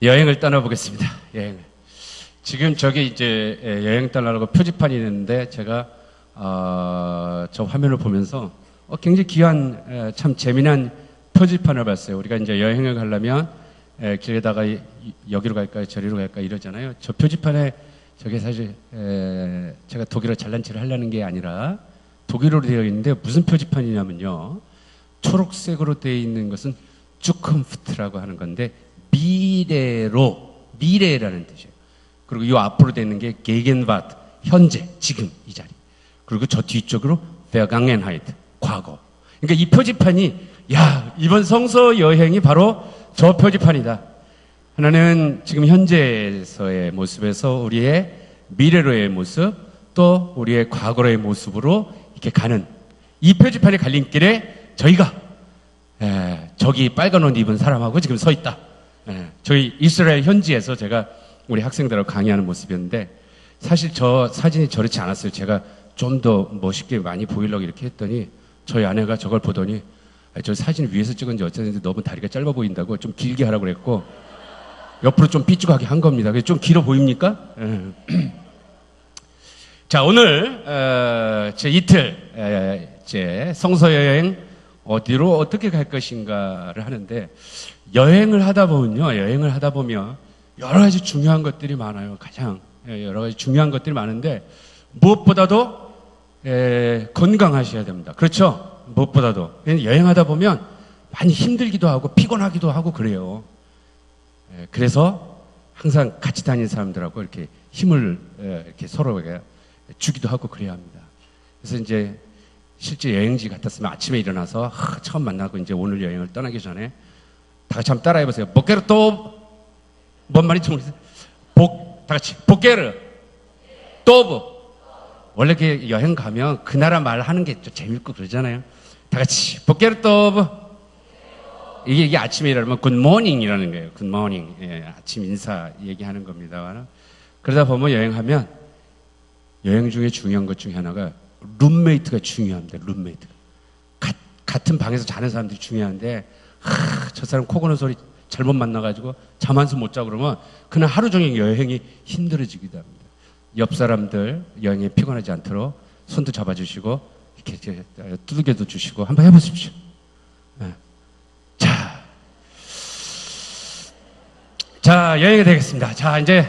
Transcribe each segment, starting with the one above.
여행을 떠나보겠습니다. 여행을. 지금 저기 이제 여행 떠나라고 표지판이 있는데 제가 저 화면을 보면서 굉장히 귀한 참 재미난 표지판을 봤어요. 우리가 이제 여행을 가려면 길에다가 여기로 갈까요, 저리로 갈까요 이러잖아요. 저 표지판에 저게 사실 제가 독일어 잘난 체를 하려는 게 아니라 독일어로 되어 있는데 무슨 표지판이냐면요. 초록색으로 되어 있는 것은 쭈컴프트라고 하는 건데 미래라는 뜻이에요. 그리고 이 앞으로 되어 있는 게 게겐바트, 현재, 지금 이 자리. 그리고 저 뒤쪽으로 베어강겐하이트, 과거. 그러니까 이 표지판이 이번 성서 여행이 바로 저 표지판이다. 하나는 지금 현재에서의 모습에서 우리의 미래로의 모습, 또 우리의 과거로의 모습으로 이렇게 가는 이 표지판의 갈림길에 저희가 저기 빨간 옷 입은 사람하고 지금 서 있다. 저희 이스라엘 현지에서 제가 우리 학생들하고 강의하는 모습이었는데 사실 저 사진이 저렇지 않았어요. 제가 좀 더 멋있게 많이 보이려고 이렇게 했더니 저희 아내가 저걸 보더니 저 사진 위에서 찍은지 어쩌는지 너무 다리가 짧아 보인다고 좀 길게 하라고 그랬고 옆으로 좀 삐죽하게 한 겁니다. 그래서 좀 길어 보입니까? 자, 오늘 제 이틀 제 성서 여행 어디로 어떻게 갈 것인가를 하는데 여행을 하다 보면 여러 가지 중요한 것들이 많아요. 가장 여러 가지 중요한 것들이 많은데 무엇보다도 건강하셔야 됩니다. 그렇죠? 무엇보다도 여행하다 보면 많이 힘들기도 하고 피곤하기도 하고 그래요. 그래서 항상 같이 다니는 사람들하고 이렇게 힘을 이렇게 서로에게 주기도 하고 그래야 합니다. 그래서 이제 실제 여행지 같았으면 아침에 일어나서 처음 만나고 이제 오늘 여행을 떠나기 전에 다 같이 한번 따라해보세요. 보케르 또 뭔 말인지 모르겠어요. 다 같이 보케르 또브. 원래 이렇게 여행 가면 그 나라 말 하는 게 좀 재밌고 그러잖아요. 다 같이 보케르 또브. 이게 아침에 일어나면 굿모닝이라는 거예요. 굿모닝. 아침 인사 얘기하는 겁니다. 그러다 보면 여행하면 여행 중에 중요한 것 중에 하나가 룸메이트가 중요합니다. 룸메이트. 같은 방에서 자는 사람들이 중요한데 저 사람 코 고는 소리 잘못 만나가지고 잠 한숨 못 자고 그러면 그날 하루 종일 여행이 힘들어지기도 합니다. 옆 사람들 여행에 피곤하지 않도록 손도 잡아주시고 이렇게 두들겨도 주시고 한번 해보십시오. 자, 여행이 되겠습니다. 자, 이제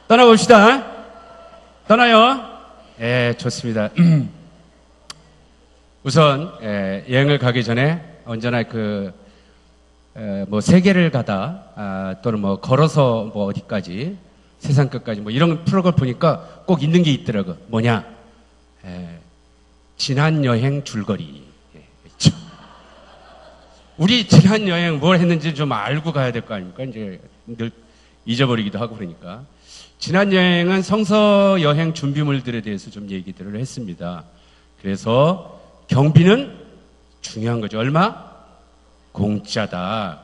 떠나봅시다. 떠나요. 좋습니다. 우선 여행을 가기 전에 언제나 뭐 세계를 가다 또는 뭐 걸어서 뭐 어디까지 세상 끝까지 뭐 이런 프로그램 보니까 꼭 있는 게 있더라고. 뭐냐? 지난 여행 줄거리. 있죠. 우리 지난 여행 뭘 했는지 좀 알고 가야 될 거 아닙니까? 이제 늘 잊어버리기도 하고 그러니까. 지난 여행은 성서 여행 준비물들에 대해서 좀 얘기들을 했습니다. 그래서 경비는 중요한 거죠. 얼마? 공짜다.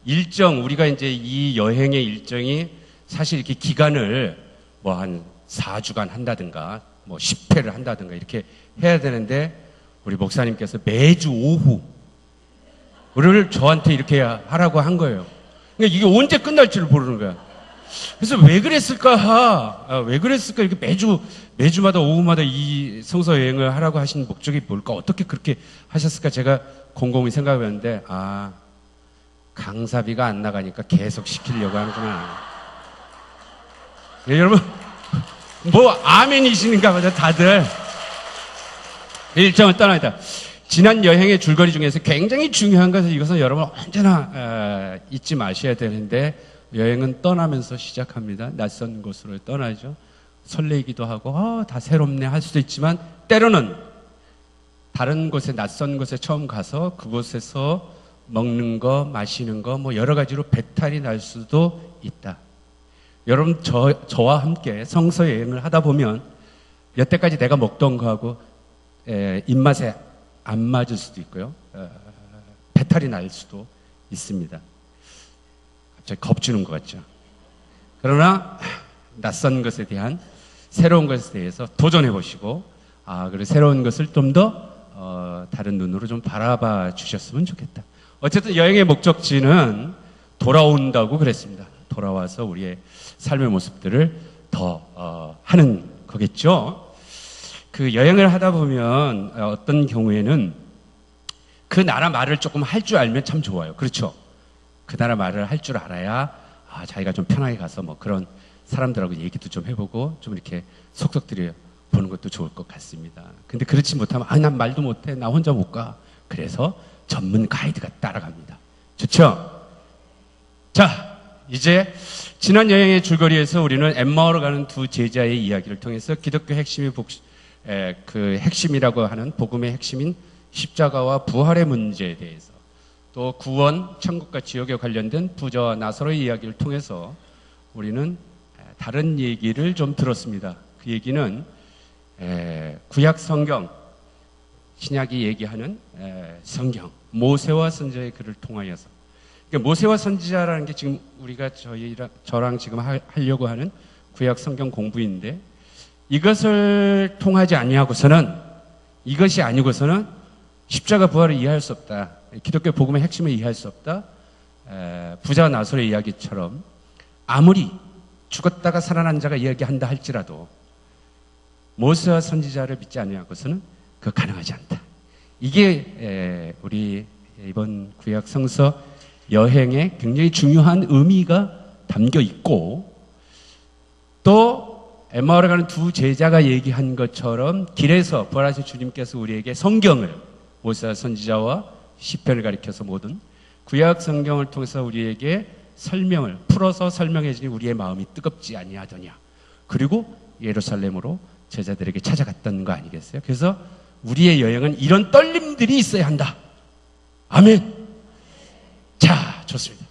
우리가 이제 이 여행의 일정이 사실 이렇게 기간을 뭐 한 4주간 한다든가 뭐 10회를 한다든가 이렇게 해야 되는데 우리 목사님께서 매주 오후를 저한테 이렇게 하라고 한 거예요. 그러니까 이게 언제 끝날지를 모르는 거야. 그래서 왜 그랬을까 이렇게 매주마다 오후마다 이 성서 여행을 하라고 하신 목적이 뭘까? 어떻게 그렇게 하셨을까? 제가 곰곰이 생각해봤는데 강사비가 안 나가니까 계속 시키려고 하는구나. 여러분 뭐 아멘이시는가 보다 다들. 일정을 떠나다. 지난 여행의 줄거리 중에서 굉장히 중요한 것은 이것은 여러분 언제나 잊지 마셔야 되는데 여행은 떠나면서 시작합니다. 낯선 곳으로 떠나죠. 설레기도 하고 다 새롭네 할 수도 있지만 때로는 다른 곳에 낯선 곳에 처음 가서 그곳에서 먹는 거 마시는 거 뭐 여러 가지로 배탈이 날 수도 있다. 여러분 저와 함께 성서 여행을 하다 보면 여태까지 내가 먹던 거하고 입맛에 안 맞을 수도 있고요. 배탈이 날 수도 있습니다. 갑자기 겁주는 것 같죠. 그러나 낯선 것에 대한 새로운 것에 대해서 도전해 보시고 그리고 새로운 것을 좀 더 다른 눈으로 좀 바라봐 주셨으면 좋겠다. 어쨌든 여행의 목적지는 돌아온다고 그랬습니다. 돌아와서 우리의 삶의 모습들을 더 하는 거겠죠. 그 여행을 하다 보면 어떤 경우에는 그 나라 말을 조금 할 줄 알면 참 좋아요. 그렇죠? 그 나라 말을 할 줄 알아야 자기가 좀 편하게 가서 뭐 그런 사람들하고 얘기도 좀 해보고 좀 이렇게 속속 들여 보는 것도 좋을 것 같습니다. 근데 그렇지 못하면 난 말도 못해. 나 혼자 못 가. 그래서 전문 가이드가 따라갑니다. 좋죠? 자, 이제 지난 여행의 줄거리에서 우리는 엠마오로 가는 두 제자의 이야기를 통해서 기독교 그 핵심이라고 하는 복음의 핵심인 십자가와 부활의 문제에 대해서 또 구원, 천국과 지옥에 관련된 부자와 나사로의 이야기를 통해서 우리는 다른 얘기를 좀 들었습니다. 그 얘기는 구약 성경, 신약이 얘기하는 성경, 모세와 선지자의 글을 통하여서, 그러니까 모세와 선지자라는 게 지금 우리가 저랑 지금 하려고 하는 구약 성경 공부인데, 이것을 통하지 아니하고서는, 이것이 아니고서는 십자가 부활을 이해할 수 없다. 기독교 복음의 핵심을 이해할 수 없다. 부자 나사로의 이야기처럼 아무리 죽었다가 살아난 자가 이야기한다 할지라도 모세와 선지자를 믿지 아니하고서는 그거 가능하지 않다. 이게 우리 이번 구약 성서 여행에 굉장히 중요한 의미가 담겨 있고, 또 엠마오로 가는 두 제자가 얘기한 것처럼 길에서 부활하신 주님께서 우리에게 성경을, 모세와 선지자와 시편을 가리켜서 모든 구약 성경을 통해서 우리에게 설명을 풀어서 설명해 주니 우리의 마음이 뜨겁지 아니하더냐. 그리고 예루살렘으로 제자들에게 찾아갔던 거 아니겠어요? 그래서 우리의 여행은 이런 떨림들이 있어야 한다. 아멘. 자, 좋습니다.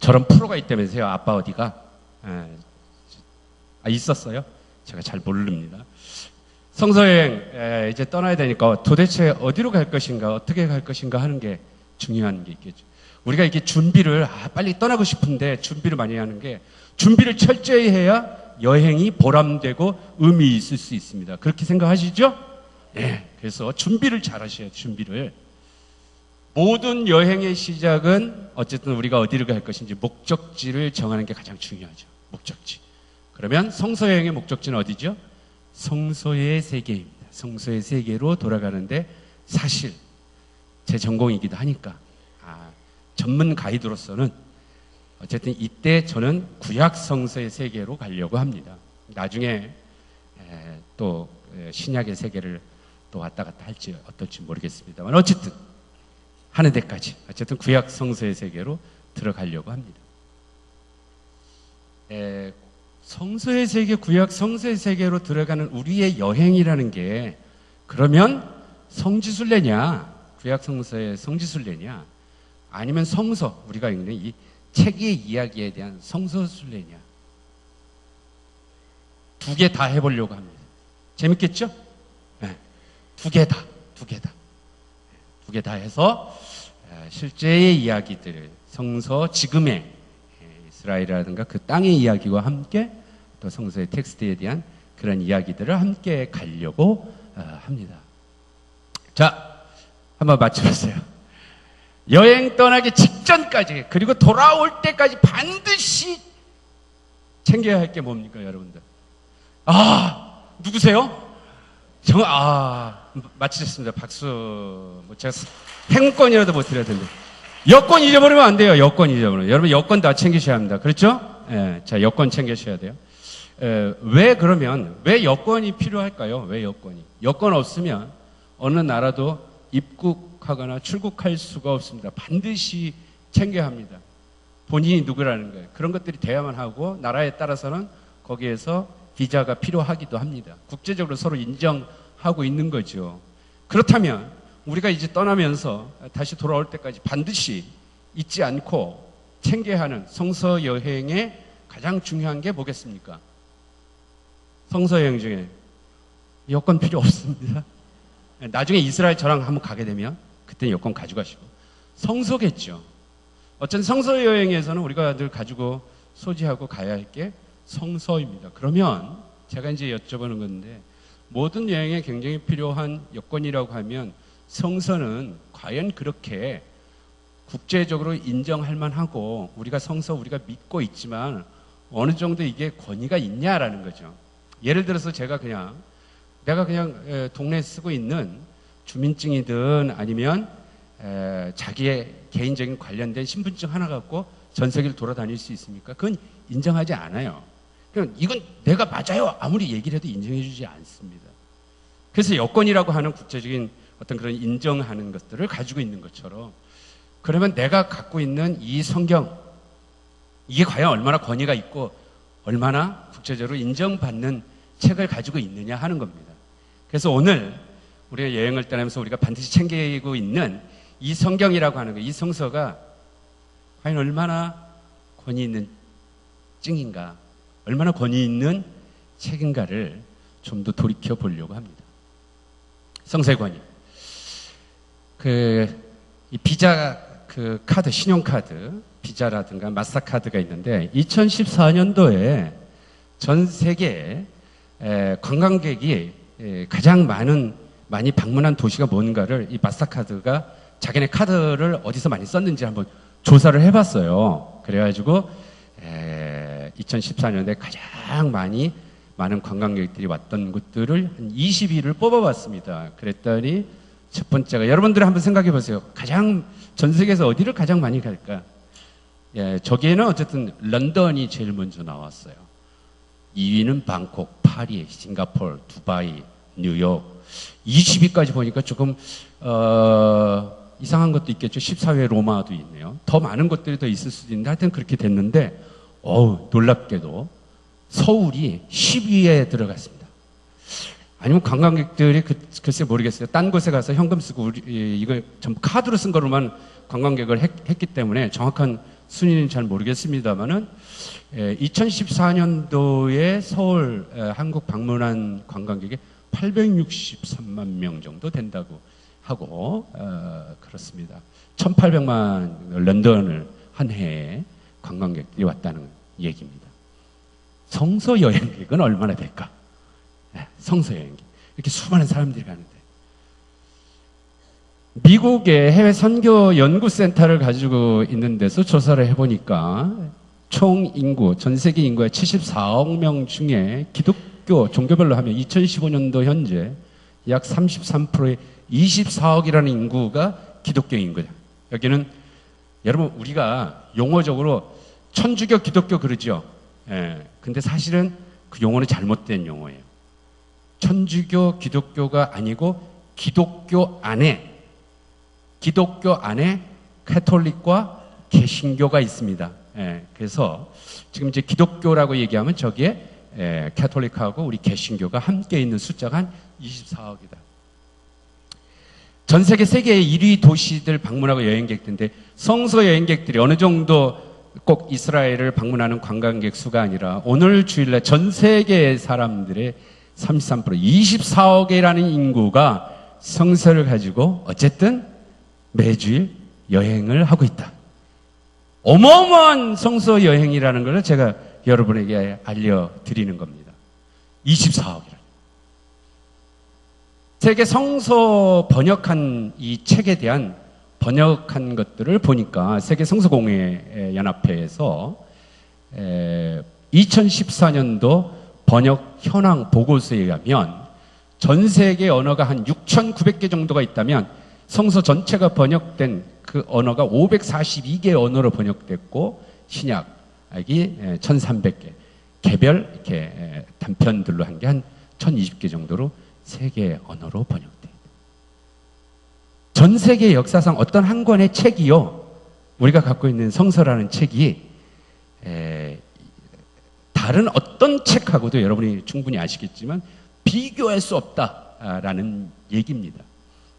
저런 프로가 있다면서요. 아빠 어디가? 있었어요? 제가 잘 모릅니다. 성서여행 이제 떠나야 되니까 도대체 어디로 갈 것인가, 어떻게 갈 것인가 하는 게 중요한 게 있겠죠. 우리가 이게 준비를 빨리 떠나고 싶은데 준비를 많이 하는 게, 준비를 철저히 해야 여행이 보람되고 의미 있을 수 있습니다. 그렇게 생각하시죠? 네. 그래서 준비를 잘 하셔야 돼요. 준비를. 모든 여행의 시작은 어쨌든 우리가 어디를 갈 것인지 목적지를 정하는 게 가장 중요하죠. 목적지. 그러면 성서여행의 목적지는 어디죠? 성소의 세계입니다. 성소의 세계로 돌아가는데, 사실 제 전공이기도 하니까 전문 가이드로서는 어쨌든 이때 저는 구약 성서의 세계로 가려고 합니다. 나중에 또 신약의 세계를 또 왔다 갔다 할지 어떨지 모르겠습니다만, 어쨌든 하는 데까지 어쨌든 구약 성서의 세계로 들어가려고 합니다. 성서의 세계, 구약 성서의 세계로 들어가는 우리의 여행이라는 게, 그러면 성지순례냐, 구약 성서의 성지순례냐, 아니면 성서, 우리가 읽는 이 책의 이야기에 대한 성서순례냐, 두 개 다 해보려고 합니다. 재밌겠죠? 네. 두 개 다. 두 개 다 해서 실제의 이야기들, 성서 지금의 이스라엘이라든가 그 땅의 이야기와 함께 또 성서의 텍스트에 대한 그런 이야기들을 함께 가려고 합니다. 자, 한번 맞춰보세요. 여행 떠나기 직전까지, 그리고 돌아올 때까지 반드시 챙겨야 할 게 뭡니까, 여러분들? 누구세요? 맞히셨습니다. 박수. 제가 행운권이라도 못 드려야 되는데. 여권 잊어버리면 안 돼요. 여권 잊어버리면. 여러분, 여권 다 챙기셔야 합니다. 그렇죠? 자, 여권 챙기셔야 돼요. 왜 여권이 필요할까요? 왜 여권이? 여권 없으면 어느 나라도 입국하거나 출국할 수가 없습니다. 반드시 챙겨야 합니다. 본인이 누구라는 거예요. 그런 것들이 돼야만 하고, 나라에 따라서는 거기에서 비자가 필요하기도 합니다. 국제적으로 서로 인정하고 있는 거죠. 그렇다면 우리가 이제 떠나면서 다시 돌아올 때까지 반드시 잊지 않고 챙겨야 하는 성서 여행의 가장 중요한 게 뭐겠습니까? 성서 여행 중에 여권 필요 없습니다. 나중에 이스라엘 저랑 한번 가게 되면 그때 여권 가져가시고, 성서겠죠. 어쨌든 성서 여행에서는 우리가 늘 가지고 소지하고 가야 할 게 성서입니다. 그러면 제가 이제 여쭤보는 건데, 모든 여행에 굉장히 필요한 여건이라고 하면 성서는 과연 그렇게 국제적으로 인정할 만하고 우리가 성서 우리가 믿고 있지만 어느 정도 이게 권위가 있냐라는 거죠. 예를 들어서 내가 그냥 동네에 쓰고 있는 주민증이든 아니면 자기의 개인적인 관련된 신분증 하나 갖고 전 세계를 돌아다닐 수 있습니까? 그건 인정하지 않아요. 그냥 이건 내가 맞아요. 아무리 얘기를 해도 인정해 주지 않습니다. 그래서 여권이라고 하는 국제적인 어떤 그런 인정하는 것들을 가지고 있는 것처럼, 그러면 내가 갖고 있는 이 성경, 이게 과연 얼마나 권위가 있고 얼마나 국제적으로 인정받는 책을 가지고 있느냐 하는 겁니다. 그래서 오늘 우리가 여행을 떠나면서 우리가 반드시 챙기고 있는 이 성경이라고 하는 거, 이 성서가 과연 얼마나 권위 있는 증인가, 얼마나 권위 있는 책인가를 좀 더 돌이켜 보려고 합니다. 성서의 권위. 이 비자 카드, 신용카드, 비자라든가 마스터카드가 있는데 2014년도에 전 세계에 관광객이 가장 많이 방문한 도시가 뭔가를 이 마스터카드가 자기네 카드를 어디서 많이 썼는지 한번 조사를 해봤어요. 그래가지고 2014년에 가장 많은 관광객들이 왔던 곳들을 한 20위를 뽑아봤습니다. 그랬더니 첫 번째가, 여러분들 한번 생각해 보세요. 전 세계에서 어디를 가장 많이 갈까? 저기에는 어쨌든 런던이 제일 먼저 나왔어요. 2위는 방콕, 파리, 싱가포르, 두바이, 뉴욕. 20위까지 보니까 조금 이상한 것도 있겠죠. 14위 로마도 있네요. 더 많은 것들이 더 있을 수도 있는데 하여튼 그렇게 됐는데 놀랍게도 서울이 10위에 들어갔습니다. 아니면 관광객들이 글쎄 모르겠어요. 딴 곳에 가서 현금 쓰고 이걸 전부 카드로 쓴 거로만 관광객을 했기 때문에 정확한 순위는 잘 모르겠습니다만은 2014년도에 서울 한국 방문한 관광객이 863만 명 정도 된다고 하고 그렇습니다. 1800만 런던을 한 해에 관광객들이 왔다는 얘기입니다. 성서 여행객은 얼마나 될까? 성서 여행객. 이렇게 수많은 사람들이 가는데. 미국의 해외 선교 연구센터를 가지고 있는 데서 조사를 해보니까 총 인구, 전 세계 인구의 74억 명 중에 기독교 종교별로 하면 2015년도 현재 약 33%의 24억이라는 인구가 기독교 인구다. 여기는 여러분 우리가 용어적으로 천주교, 기독교 그러죠. 근데 사실은 그 용어는 잘못된 용어예요. 천주교, 기독교가 아니고 기독교 안에 가톨릭과 개신교가 있습니다. 그래서 지금 이제 기독교라고 얘기하면 저기에 가톨릭하고 우리 개신교가 함께 있는 숫자가 한 24억이다. 전 세계 1위 도시들 방문하고 여행객들인데 성서 여행객들이 어느 정도 꼭 이스라엘을 방문하는 관광객 수가 아니라 오늘 주일날 전 세계 사람들의 33%, 24억이라는 인구가 성서를 가지고 어쨌든 매주일 여행을 하고 있다. 어마어마한 성서 여행이라는 걸 제가 여러분에게 알려드리는 겁니다. 24억이라는. 세계 성서 번역한 이 책에 대한 번역한 것들을 보니까 세계 성서공회 연합회에서 2014년도 번역 현황 보고서에 의하면 전 세계 언어가 한 6,900개 정도가 있다면 성서 전체가 번역된 그 언어가 542개 언어로 번역됐고 신약이 1,300개, 개별 이렇게 단편들로 한 게 한 1,020개 정도로 세 개의 언어로 번역됩니다. 전 세계 역사상 어떤 한 권의 책이요, 우리가 갖고 있는 성서라는 책이 다른 어떤 책하고도 여러분이 충분히 아시겠지만 비교할 수 없다라는 얘기입니다.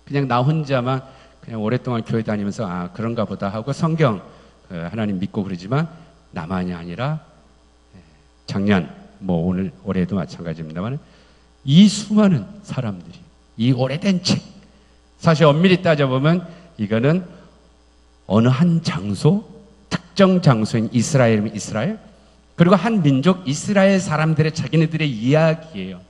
그냥 나 혼자만 그냥 오랫동안 교회 다니면서 그런가 보다 하고 성경 하나님 믿고 그러지만 나만이 아니라 작년 오늘 올해도 마찬가지입니다만 이 수많은 사람들이 이 오래된 책, 사실 엄밀히 따져보면 이거는 어느 한 장소, 특정 장소인 이스라엘이면 이스라엘, 그리고 한 민족 이스라엘 사람들의 자기네들의 이야기예요.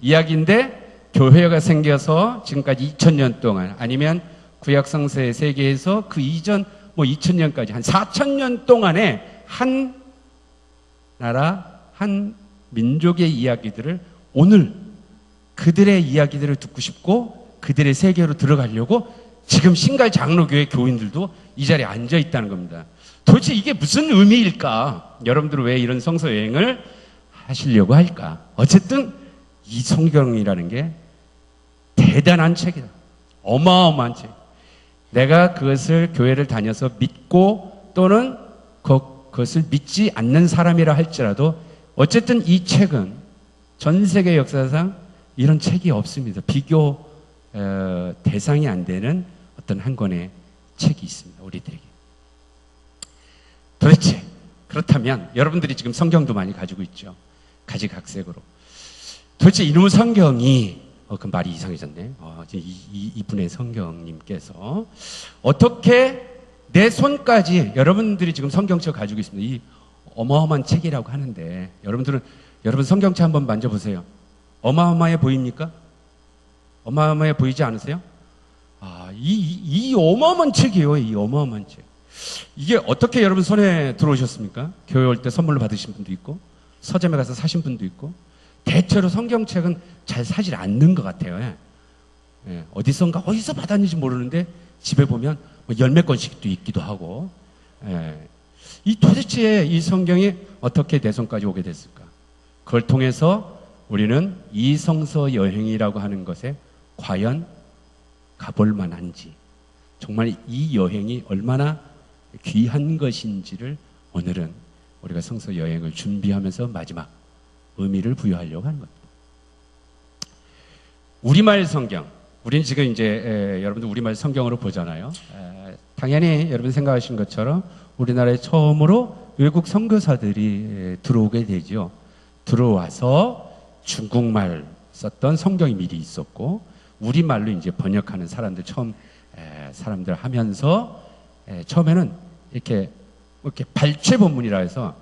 이야기인데 교회가 생겨서 지금까지 2000년 동안 아니면 구약 성서의 세계에서 그 이전 뭐 2000년까지 한 4000년 동안의 한 나라, 한 민족의 이야기들을 오늘 그들의 이야기들을 듣고 싶고 그들의 세계로 들어가려고 지금 신갈 장로교회 교인들도 이 자리에 앉아 있다는 겁니다. 도대체 이게 무슨 의미일까? 여러분들은 왜 이런 성서 여행을 하시려고 할까? 어쨌든 이 성경이라는 게 대단한 책이다. 어마어마한 책. 내가 그것을 교회를 다녀서 믿고 또는 그것을 믿지 않는 사람이라 할지라도 어쨌든 이 책은 전 세계 역사상 이런 책이 없습니다. 비교 대상이 안 되는 어떤 한 권의 책이 있습니다. 우리들에게. 도대체 그렇다면 여러분들이 지금 성경도 많이 가지고 있죠. 가지각색으로. 도대체 이놈의 성경이 그 말이 이상해졌네. 이분의 성경님께서 어떻게 내 손까지 여러분들이 지금 성경책 가지고 있습니다. 이 어마어마한 책이라고 하는데 여러분 성경책 한번 만져보세요. 어마어마해 보입니까? 어마어마해 보이지 않으세요? 이 어마어마한 책이에요. 이 어마어마한 책. 이게 어떻게 여러분 손에 들어오셨습니까? 교회 올 때 선물로 받으신 분도 있고 서점에 가서 사신 분도 있고 대체로 성경책은 잘 사질 않는 것 같아요. 어디서 받았는지 모르는데 집에 보면 열몇 권씩도 있기도 하고. 이 도대체 이 성경이 어떻게 내 손까지 오게 됐을까? 그걸 통해서 우리는 이 성서 여행이라고 하는 것에 과연 가볼 만한지, 정말 이 여행이 얼마나 귀한 것인지를 오늘은 우리가 성서 여행을 준비하면서 마지막 의미를 부여하려고 하는 겁니다. 우리말 성경, 우리는 지금 이제 여러분들 우리말 성경으로 보잖아요. 당연히 여러분 생각하신 것처럼 우리나라에 처음으로 외국 선교사들이 들어오게 되죠. 들어와서 중국말 썼던 성경이 미리 있었고 우리말로 이제 번역하는 사람들 사람들 하면서 처음에는 이렇게 발췌 본문이라 해서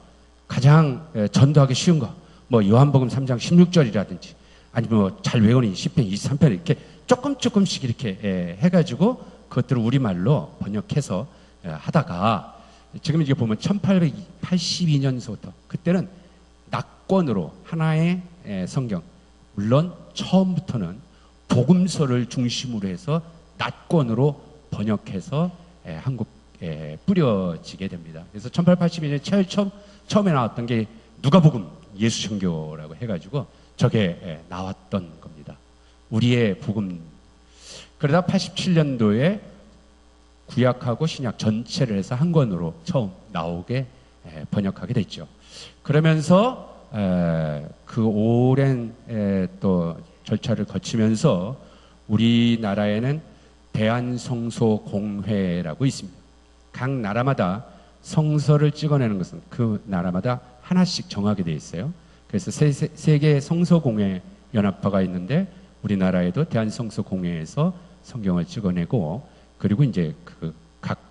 가장 전도하기 쉬운 거, 뭐 요한복음 3장 16절이라든지 아니면 뭐 잘 외우는 시편 23편 이렇게 조금씩 이렇게 해가지고 그것들을 우리말로 번역해서 하다가 지금 이제 보면 1882년서부터 그때는 낙권으로 하나의 성경, 물론 처음부터는 복음서를 중심으로 해서 낙권으로 번역해서 한국에 뿌려지게 됩니다. 그래서 1882년에 제일 처음에 나왔던 게 누가복음 예수천교라고 해가지고 저게 나왔던 겁니다. 우리의 복음. 그러다 87년도에 구약하고 신약 전체를 해서 한 권으로 처음 나오게 번역하게 됐죠. 그러면서 그 오랜 또 절차를 거치면서 우리나라에는 대한성소공회라고 있습니다. 각 나라마다 성서를 찍어내는 것은 그 나라마다 하나씩 정하게 되어 있어요. 그래서 세계 성서공회 연합회가 있는데 우리나라에도 대한성서공회에서 성경을 찍어내고 그리고 이제 각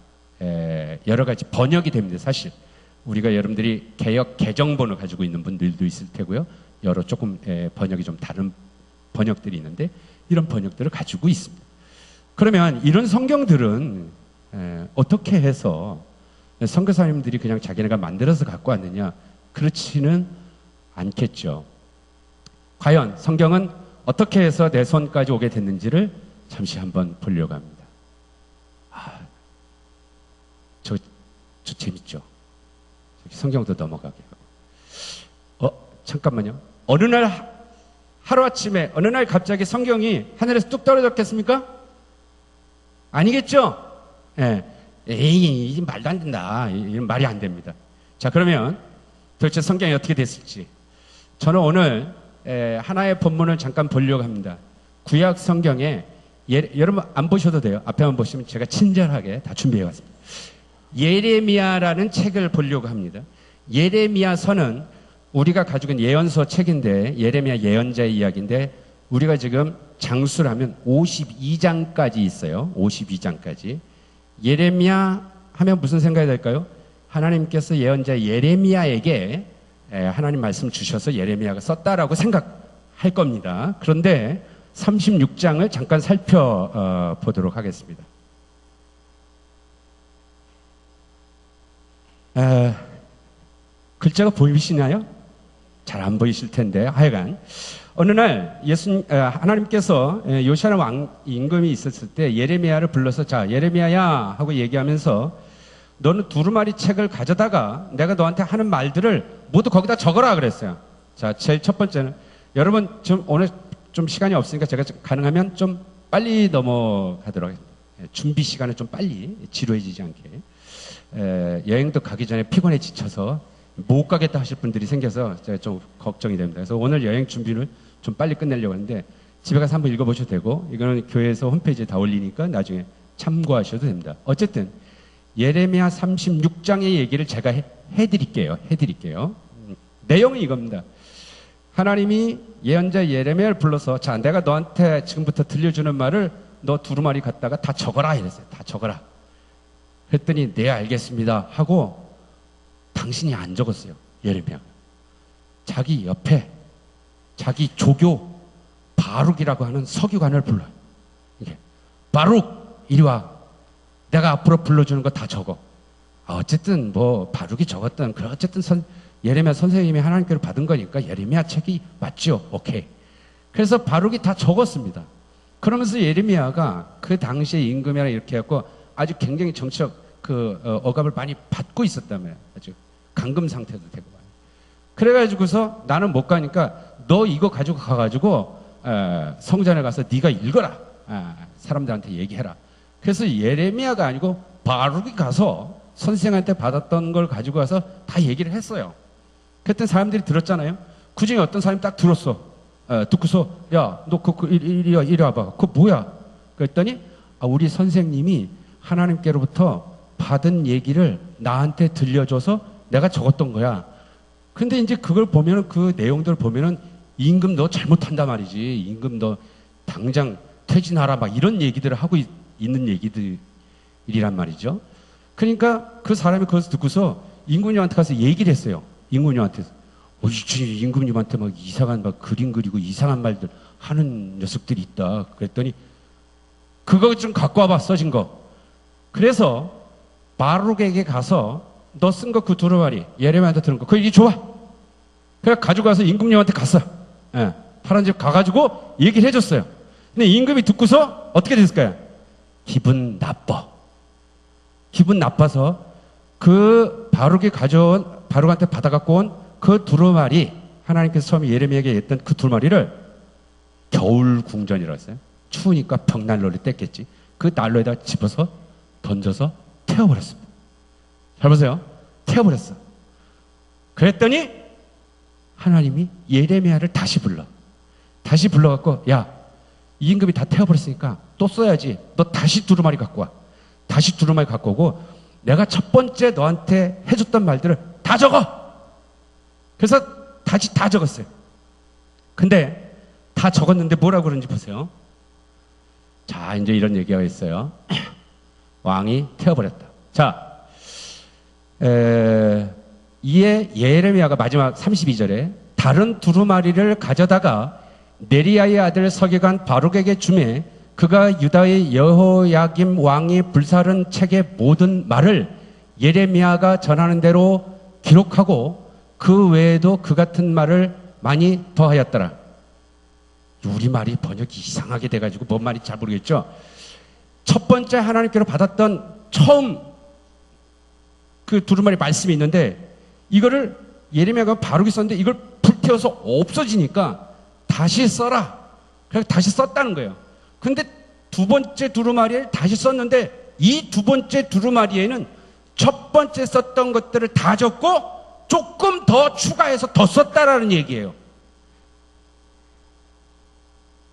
여러 가지 번역이 됩니다. 사실 우리가 여러분들이 개역 개정본을 가지고 있는 분들도 있을 테고요. 여러 조금 번역이 좀 다른 번역들이 있는데 이런 번역들을 가지고 있습니다. 그러면 이런 성경들은 어떻게 해서 선교사님들이 그냥 자기네가 만들어서 갖고 왔느냐? 그렇지는 않겠죠. 과연 성경은 어떻게 해서 내 손까지 오게 됐는지를 잠시 한번 보려고 합니다. 저 재밌죠? 성경도 넘어가게 하고. 잠깐만요. 어느 날 하루아침에 어느 날 갑자기 성경이 하늘에서 뚝 떨어졌겠습니까? 아니겠죠? 에이, 말도 안 된다. 이런 말이 안 됩니다. 자, 그러면 도대체 성경이 어떻게 됐을지. 저는 오늘 하나의 본문을 잠깐 보려고 합니다. 구약 성경에 여러분 안 보셔도 돼요. 앞에만 보시면 제가 친절하게 다 준비해 왔습니다. 예레미야라는 책을 보려고 합니다. 예레미야서는 우리가 가지고 있는 예언서 책인데 예레미야 예언자의 이야기인데 우리가 지금 장수를 하면 52장까지 있어요. 52장까지. 예레미야 하면 무슨 생각이 될까요? 하나님께서 예언자 예레미야에게 하나님 말씀 주셔서 예레미야가 썼다라고 생각할 겁니다. 그런데 36장을 잠깐 살펴보도록 하겠습니다. 글자가 보이시나요? 잘 안 보이실 텐데 하여간 어느 날 하나님께서 요시야 왕 임금이 있었을 때 예레미야를 불러서 자 예레미야야 하고 얘기하면서 너는 두루마리 책을 가져다가 내가 너한테 하는 말들을 모두 거기다 적어라 그랬어요. 자, 제일 첫 번째는 여러분 좀 오늘 좀 시간이 없으니까 제가 가능하면 좀 빨리 넘어가도록 하겠습니다. 준비 시간을 좀 빨리 지루해지지 않게. 여행도 가기 전에 피곤해 지쳐서 못 가겠다 하실 분들이 생겨서 제가 좀 걱정이 됩니다. 그래서 오늘 여행 준비를 좀 빨리 끝내려고 하는데 집에 가서 한번 읽어보셔도 되고 이거는 교회에서 홈페이지에 다 올리니까 나중에 참고하셔도 됩니다. 어쨌든 예레미야 36장의 얘기를 제가 해드릴게요. 내용은 이겁니다. 하나님이 예언자 예레미야를 불러서 자 내가 너한테 지금부터 들려주는 말을 너 두루마리 갖다가 다 적어라 이랬어요. 다 적어라. 그랬더니 네 알겠습니다 하고 당신이 안 적었어요. 예레미야. 자기 옆에 자기 조교 바룩이라고 하는 서기관을 불러요. 이게 바룩 이리 와. 내가 앞으로 불러주는 거 다 적어. 어쨌든 뭐 바룩이 적었던 그 어쨌든 예레미야 선생님이 하나님께로 받은 거니까 예레미야 책이 맞죠. 오케이. 그래서 바룩이 다 적었습니다. 그러면서 예레미야가 그 당시에 임금이라 이렇게 해갖고 아주 굉장히 정치적 억압을 많이 받고 있었다며 아주 감금 상태도 되고 그래가지고서 나는 못 가니까 너 이거 가지고 가가지고 성전에 가서 네가 읽어라. 사람들한테 얘기해라. 그래서 예레미야가 아니고 바룩이 가서 선생한테 받았던 걸 가지고 가서 다 얘기를 했어요. 그랬더니 사람들이 들었잖아요. 그 중에 어떤 사람이 딱 들었어. 듣고서 야, 너 이리 와봐. 그거 뭐야? 그랬더니 우리 선생님이 하나님께로부터 받은 얘기를 나한테 들려줘서 내가 적었던 거야. 근데 이제 그걸 보면은 그 내용들을 보면은 임금 너 잘못한다 말이지. 임금 너 당장 퇴진하라 막 이런 얘기들을 하고 있는 얘기들이란 말이죠. 그러니까 그 사람이 그것을 듣고서 임금님한테 가서 얘기를 했어요. 임금님한테. 임금님한테 막 이상한 막 그림 그리고 이상한 말들 하는 녀석들이 있다. 그랬더니 그거 좀 갖고 와봐 써진 거. 그래서 바룩에게 가서 너 쓴 거 그 두루마리 예레미야한테 들은 거 그거 이리 줘봐. 그래 가지고 가서 임금님한테 갔어. 파란 집 가가지고 얘기를 해줬어요. 근데 임금이 듣고서 어떻게 됐을까요? 기분 나빠. 기분 나빠서 그 바룩한테 받아갖고 온 그 두루마리 하나님께서 처음에 예레미야에게 했던 그 두루마리를 겨울 궁전이라고 했어요. 추우니까 벽난로를 뗐겠지. 그 난로에다 집어서 던져서 태워버렸습니다. 잘 보세요. 태워버렸어. 그랬더니 하나님이 예레미야를 다시 불러갖고 야, 이 임금이 다 태워버렸으니까 또 써야지. 너 다시 두루마리 갖고 와. 다시 두루마리 갖고 오고 내가 첫 번째 너한테 해줬던 말들을 다 적어. 그래서 다시 다 적었어요. 근데 다 적었는데 뭐라고 그러는지 보세요. 자, 이제 이런 얘기가 있어요. 왕이 태워버렸다. 자, 이에 예레미야가 마지막 32절에 다른 두루마리를 가져다가 네리야의 아들 서기관 바룩에게 주매 그가 유다의 여호야김 왕이 불사른 책의 모든 말을 예레미야가 전하는 대로 기록하고 그 외에도 그 같은 말을 많이 더하였더라. 우리말이 번역이 이상하게 돼가지고 뭔 말인지 잘 모르겠죠. 첫 번째 하나님께로 받았던 처음 그 두루마리 말씀이 있는데 이거를 예레미야가 바룩이 썼는데 이걸 불태워서 없어지니까 다시 써라. 그래서 다시 썼다는 거예요. 근데 두 번째 두루마리를 다시 썼는데 이 두 번째 두루마리에는 첫 번째 썼던 것들을 다 적고 조금 더 추가해서 더 썼다라는 얘기예요.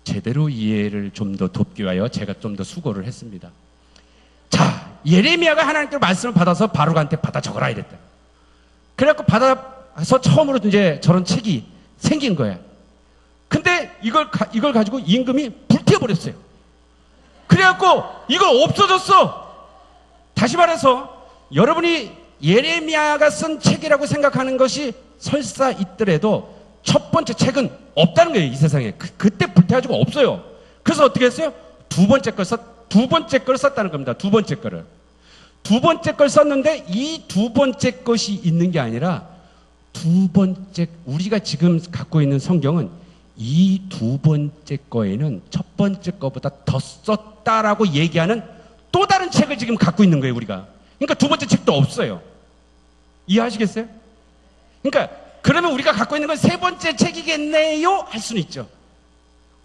제대로 이해를 좀 더 돕기 위하여 제가 좀 더 수고를 했습니다. 자, 예레미야가 하나님께 말씀을 받아서 바룩한테 받아 적어라 이랬다. 그래갖고 받아서 처음으로 이제 저런 책이 생긴 거예요. 근데 이걸 가지고 임금이 불태워버렸어요. 그래갖고 이거 없어졌어. 다시 말해서 여러분이 예레미야가 쓴 책이라고 생각하는 것이 설사 있더라도 첫 번째 책은 없다는 거예요. 이 세상에. 그때 불태워가지고 없어요. 그래서 어떻게 했어요? 두 번째 걸 썼다는 겁니다. 두 번째 거를. 두 번째 걸 썼는데 이 두 번째 것이 있는 게 아니라 두 번째, 우리가 지금 갖고 있는 성경은 이 두 번째 거에는 첫 번째 거보다 더 썼다라고 얘기하는 또 다른 책을 지금 갖고 있는 거예요, 우리가. 그러니까 두 번째 책도 없어요. 이해하시겠어요? 그러니까 그러면 우리가 갖고 있는 건 세 번째 책이겠네요? 할 수는 있죠.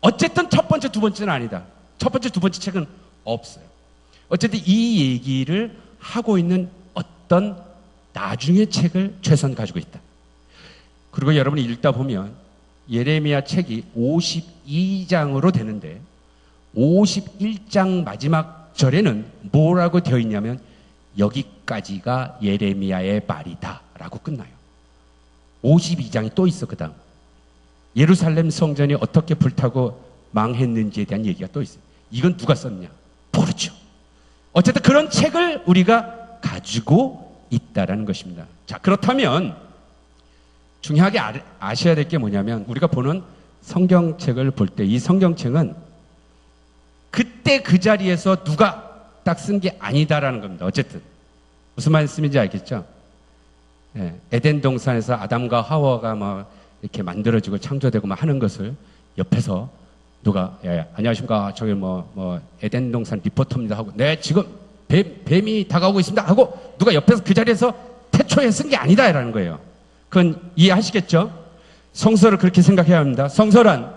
어쨌든 첫 번째, 두 번째는 아니다. 첫 번째, 두 번째 책은 없어요. 어쨌든 이 얘기를 하고 있는 어떤 나중의 책을 최소한 가지고 있다. 그리고 여러분이 읽다 보면 예레미야 책이 52장으로 되는데 51장 마지막 절에는 뭐라고 되어 있냐면 여기까지가 예레미야의 말이다 라고 끝나요. 52장이 또 있어. 그 다음 예루살렘 성전이 어떻게 불타고 망했는지에 대한 얘기가 또 있어요. 이건 누가 썼냐? 모르죠. 어쨌든 그런 책을 우리가 가지고 있다라는 것입니다. 자, 그렇다면 중요하게 아셔야 될 게 뭐냐면 우리가 보는 성경책을 볼 때 이 성경책은 그때 그 자리에서 누가 딱 쓴 게 아니다라는 겁니다. 어쨌든 무슨 말씀인지 알겠죠? 예, 에덴 동산에서 아담과 하와가 막 이렇게 만들어지고 창조되고 막 하는 것을 옆에서 누가 안녕하십니까 저기 뭐 에덴 동산 리포터입니다 하고 네 지금 뱀이 다가오고 있습니다 하고 누가 옆에서 그 자리에서 태초에 쓴 게 아니다라는 거예요. 그건 이해하시겠죠? 성서를 그렇게 생각해야 합니다. 성서란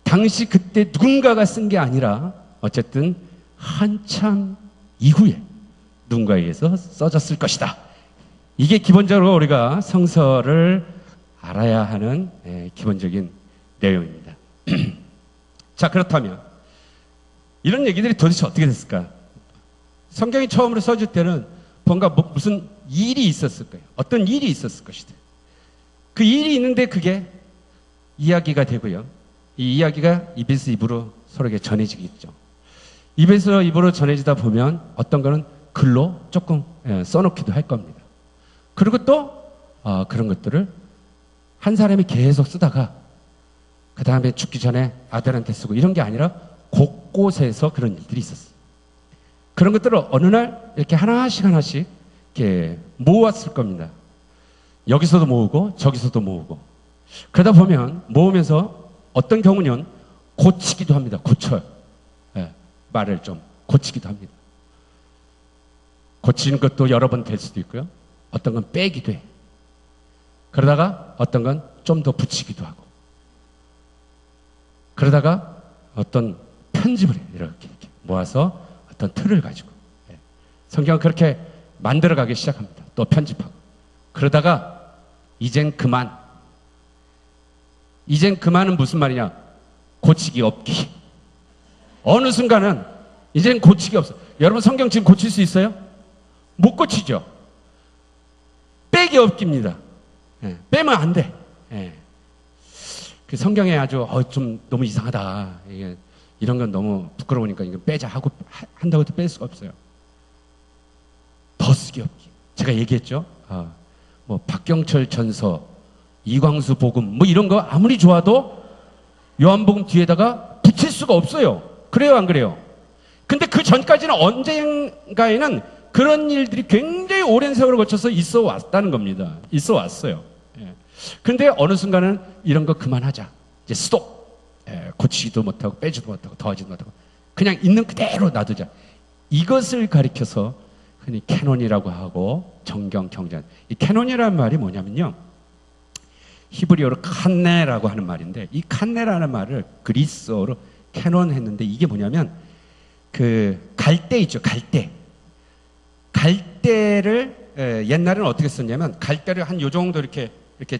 당시 그때 누군가가 쓴 게 아니라 어쨌든 한참 이후에 누군가에 의해서 써졌을 것이다. 이게 기본적으로 우리가 성서를 알아야 하는 기본적인 내용입니다. 자, 그렇다면 이런 얘기들이 도대체 어떻게 됐을까? 성경이 처음으로 써질 때는 뭔가 무슨 일이 있었을 거예요. 어떤 일이 있었을 것이다. 그 일이 있는데 그게 이야기가 되고요. 이 이야기가 입에서 입으로 서로에게 전해지겠죠. 입에서 입으로 전해지다 보면 어떤 거는 글로 조금 써놓기도 할 겁니다. 그리고 또 그런 것들을 한 사람이 계속 쓰다가 그 다음에 죽기 전에 아들한테 쓰고 이런 게 아니라 곳곳에서 그런 일들이 있었어요. 그런 것들을 어느 날 이렇게 하나씩 이렇게 모았을 겁니다. 여기서도 모으고 저기서도 모으고 그러다 보면 모으면서 어떤 경우는 고치기도 합니다. 고쳐요. 말을 좀 고치기도 합니다. 고치는 것도 여러 번 될 수도 있고요. 어떤 건 빼기도 해. 그러다가 어떤 건 좀 더 붙이기도 하고 그러다가 어떤 편집을 해. 이렇게 모아서 어떤 틀을 가지고 성경은 그렇게 만들어가기 시작합니다. 또 편집하고 그러다가 이젠 그만은 무슨 말이냐? 고치기 없기. 어느 순간은 이젠 고치기 없어. 여러분 성경 지금 고칠 수 있어요? 못 고치죠. 빼기 없기입니다. 빼면 안 돼. 그 성경에 아주 좀 너무 이상하다. 이런 건 너무 부끄러우니까 이거 빼자 하고 한다고 해도 뺄 수가 없어요. 더 쓰기 없기. 제가 얘기했죠. 뭐 박경철 전서, 이광수 복음 뭐 이런 거 아무리 좋아도 요한복음 뒤에다가 붙일 수가 없어요. 그래요, 안 그래요? 근데 그 전까지는 언젠가에는 그런 일들이 굉장히 오랜 세월을 거쳐서 있어 왔다는 겁니다. 있어 왔어요. 근데 어느 순간은 이런 거 그만하자. 이제 스톱. 고치지도 못하고 빼지도 못하고 더하지도 못하고 그냥 있는 그대로 놔두자. 이것을 가리켜서 흔히 캐논이라고 하고 정경 경전. 이 캐논이라는 말이 뭐냐면요. 히브리어로 칸네라고 하는 말인데 이 칸네라는 말을 그리스어로 캐논 했는데 이게 뭐냐면 그 갈대 있죠. 갈대를 옛날에는 어떻게 썼냐면 갈대를 한 요 정도 이렇게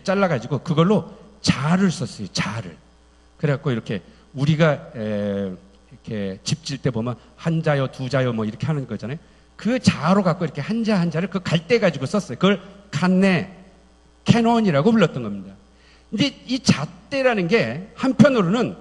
잘라가지고 그걸로 자를 썼어요. 자를. 그래갖고 이렇게 우리가 이렇게 집 질 때 보면 한 자요, 두 자요 뭐 이렇게 하는 거잖아요. 그 자로 갖고 이렇게 한 자 한 자를 그 갈대 가지고 썼어요. 그걸 칸네, 캐논이라고 불렀던 겁니다. 근데 이 잣대라는 게 한편으로는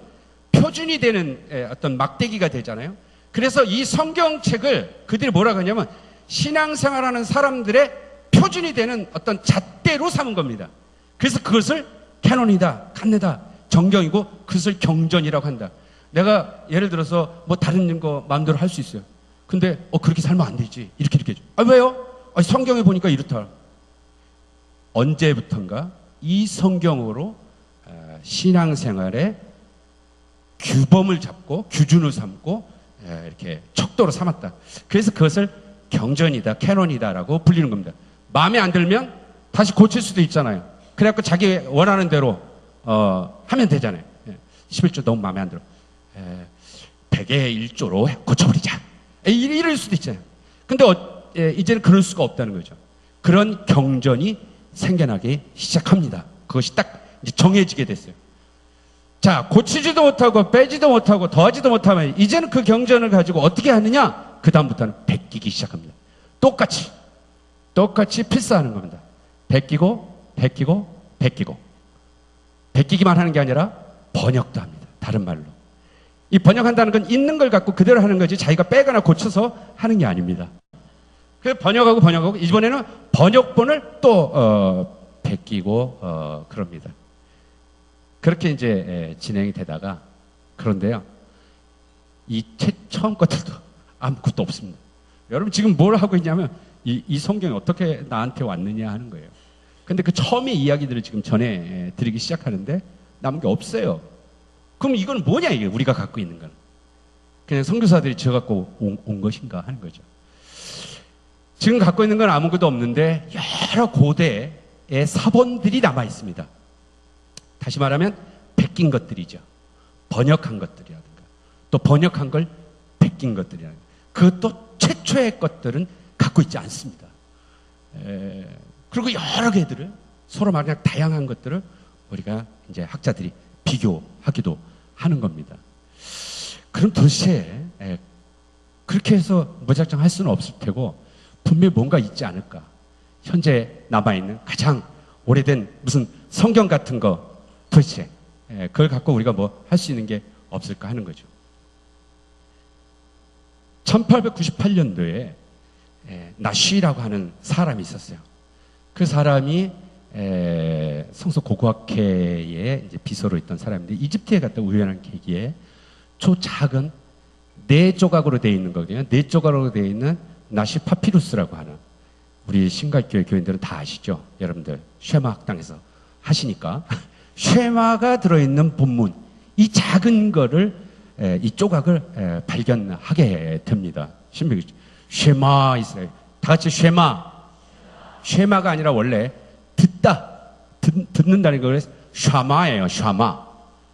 표준이 되는 어떤 막대기가 되잖아요. 그래서 이 성경책을 그들이 뭐라고 하냐면 신앙생활하는 사람들의 표준이 되는 어떤 잣대로 삼은 겁니다. 그래서 그것을 캐논이다, 칸네다, 정경이고 그것을 경전이라고 한다. 내가 예를 들어서 뭐 다른 거 마음대로 할 수 있어요. 근데 그렇게 살면 안 되지. 이렇게 해줘. 왜요? 성경에 보니까 이렇다. 언제부턴가 이 성경으로 신앙생활의 규범을 잡고 규준을 삼고 이렇게 척도로 삼았다. 그래서 그것을 경전이다, 캐논이다라고 불리는 겁니다. 마음에 안 들면 다시 고칠 수도 있잖아요. 그래갖고 자기 원하는 대로 하면 되잖아요. 11조 너무 마음에 안 들어. 100의 1조로 고쳐버리자. 이럴 수도 있잖아요. 근데 이제는 그럴 수가 없다는 거죠. 그런 경전이 생겨나기 시작합니다. 그것이 딱 이제 정해지게 됐어요. 자, 고치지도 못하고 빼지도 못하고 더하지도 못하면 이제는 그 경전을 가지고 어떻게 하느냐? 그 다음부터는 베끼기 시작합니다. 똑같이 필사하는 겁니다. 베끼고 베끼기만 하는 게 아니라 번역도 합니다. 다른 말로. 이 번역한다는 건 있는 걸 갖고 그대로 하는 거지 자기가 빼거나 고쳐서 하는 게 아닙니다. 그래서 번역하고 이번에는 번역본을 또 베끼고 그럽니다. 그렇게 이제 진행이 되다가 그런데요. 이 처음 것들도 아무것도 없습니다. 여러분 지금 뭘 하고 있냐면 이 성경이 어떻게 나한테 왔느냐 하는 거예요. 근데 그 처음의 이야기들을 지금 전해 드리기 시작하는데 남은 게 없어요. 그럼 이건 뭐냐 이게 우리가 갖고 있는 건. 그냥 선교사들이 지어갖고 온 것인가 하는 거죠. 지금 갖고 있는 건 아무것도 없는데 여러 고대의 사본들이 남아 있습니다. 다시 말하면 베낀 것들이죠. 번역한 것들이라든가 또 번역한 걸 베낀 것들이라든가 그것도 최초의 것들은 갖고 있지 않습니다. 그리고 여러 개들을 서로 말하는 다양한 것들을 우리가 이제 학자들이 비교하기도 하는 겁니다. 그럼 도대체 그렇게 해서 무작정 할 수는 없을 테고 분명히 뭔가 있지 않을까. 현재 남아있는 가장 오래된 무슨 성경 같은 거 도대체 그걸 갖고 우리가 뭐 할 수 있는 게 없을까 하는 거죠. 1898년도에 나쉬라고 하는 사람이 있었어요. 그 사람이 성서 고고학회에 이제 비서로 있던 사람인데 이집트에 갔다 우연한 계기에 작은 4조각으로 되어 있는 거거든요. 4조각으로 되어 있는 나시 파피루스라고 하는 우리 신갈교회 교인들은 다 아시죠? 여러분들 쉐마 학당에서 하시니까 쉐마가 들어있는 본문 이 작은 거를 이 조각을 발견하게 됩니다. 신명기 쉐마 이스라엘 다 같이 쉐마가 아니라 원래 듣는다는 걸 샤마예요.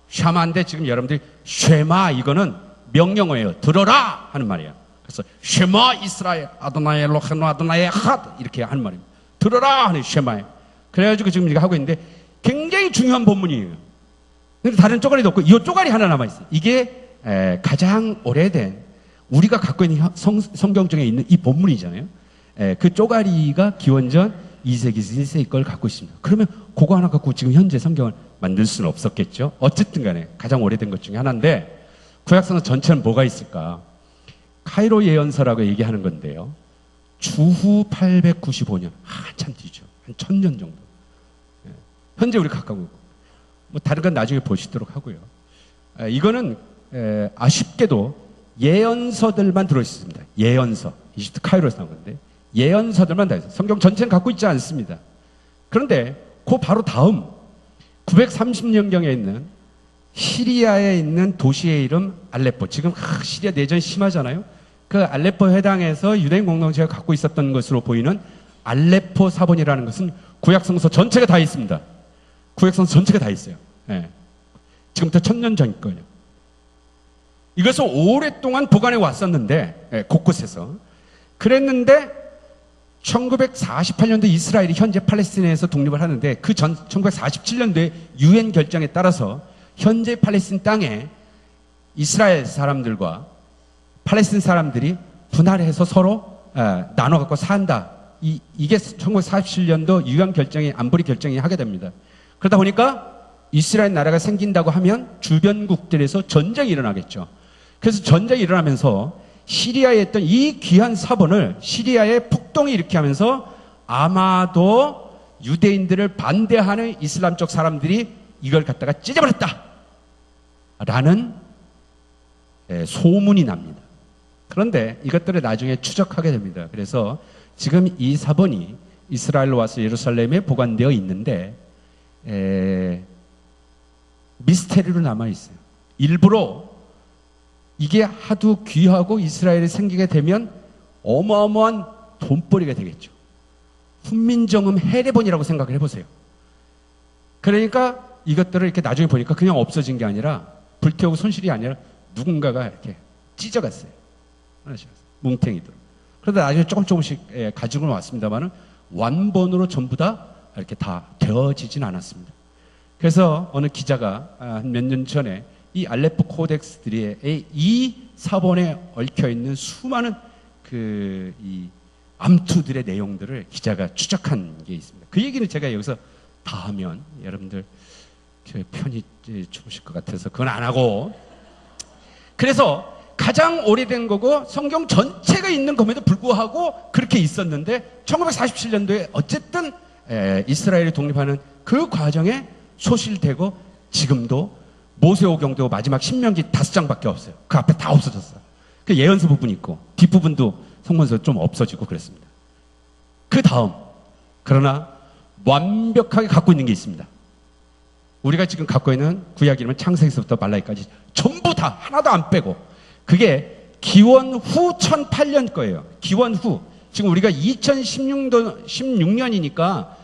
샤마인데 지금 여러분들이 쉐마 이거는 명령어예요. 들어라 하는 말이에요. 그래서 쉐마 이스라엘 아도나이 엘로헤inu 아도나이 핫 이렇게 하는 말입니다. 들어라 하는 쉐마예요. 그래가지고 지금 우리가 하고 있는데 굉장히 중요한 본문이에요. 근데 다른 쪼가리도 없고 이 쪼가리 하나 남아있어요. 이게 가장 오래된 우리가 갖고 있는 성경 중에 있는 이 본문이잖아요. 그 쪼가리가 기원전 2세기, 1세기 걸 갖고 있습니다. 그러면 그거 하나 갖고 지금 현재 성경을 만들 수는 없었겠죠. 어쨌든 간에 가장 오래된 것 중에 하나인데 구약성서 전체는 뭐가 있을까? 카이로 예언서라고 얘기하는 건데요. 주후 895년 한참 뒤죠. 한 1000년 정도. 현재 우리 가까운 뭐 다른 건 나중에 보시도록 하고요. 이거는 아쉽게도 예언서들만 들어있습니다. 예언서. 이집트 카이로에서 나온 건데 예언서들만 다 있어요. 성경 전체는 갖고 있지 않습니다. 그런데 그 바로 다음 930년경에 있는 시리아에 있는 도시의 이름 알레포. 지금 시리아 내전이 심하잖아요. 그 알레포 해당에서 유대인 공동체가 갖고 있었던 것으로 보이는 알레포 사본이라는 것은 구약성서 전체가 다 있습니다. 구약성서 전체가 다 있어요. 지금부터 1000년 전 거예요. 이것을 오랫동안 보관해 왔었는데 곳곳에서 그랬는데 1948년도 이스라엘이 현재 팔레스타인에서 독립을 하는데 그 전 1947년도에 유엔 결정에 따라서 현재 팔레스타인 땅에 이스라엘 사람들과 팔레스타인 사람들이 분할해서 서로 나눠 갖고 산다. 이게 1947년도 유엔 결정이 안보리 결정이 하게 됩니다. 그러다 보니까 이스라엘 나라가 생긴다고 하면 주변국들에서 전쟁이 일어나겠죠. 그래서 전쟁이 일어나면서 시리아에 있던 이 귀한 사본을 시리아에 폭동이 일으켜 하면서 아마도 유대인들을 반대하는 이슬람 쪽 사람들이 이걸 갖다가 찢어버렸다 라는 소문이 납니다. 그런데 이것들을 나중에 추적하게 됩니다. 그래서 지금 이 사본이 이스라엘로 와서 예루살렘에 보관되어 있는데 미스테리로 남아있어요. 일부러 이게 하도 귀하고 이스라엘이 생기게 되면 어마어마한 돈벌이가 되겠죠. 훈민정음 해례본이라고 생각을 해보세요. 그러니까 이것들을 이렇게 나중에 보니까 그냥 없어진 게 아니라 불태우고 손실이 아니라 누군가가 이렇게 찢어갔어요. 뭉탱이들. 그러다 나중에 조금씩 가지고 왔습니다만은 완본으로 전부 다 이렇게 다 되어지진 않았습니다. 그래서 어느 기자가 몇 년 전에 이 알레포 코덱스들의 이 사본에 얽혀 있는 수많은 이 암투들의 내용들을 기자가 추적한 게 있습니다. 그 얘기는 제가 여기서 다 하면 여러분들 편히 주무실 것 같아서 그건 안 하고, 그래서 가장 오래된 거고 성경 전체가 있는 것에도 불구하고 그렇게 있었는데 1947년도에 어쨌든 이스라엘이 독립하는 그 과정에 소실되고 지금도 모세오경도 마지막 신명기 5장밖에 없어요. 그 앞에 다 없어졌어요. 그 예언서 부분이 있고 뒷부분도 성문서 좀 없어지고 그랬습니다. 그 다음, 그러나 완벽하게 갖고 있는 게 있습니다. 우리가 지금 갖고 있는 구약이면 창세기서부터 말라기까지 전부 다 하나도 안 빼고, 그게 기원 후 1008년 거예요. 기원 후. 지금 우리가 2016년이니까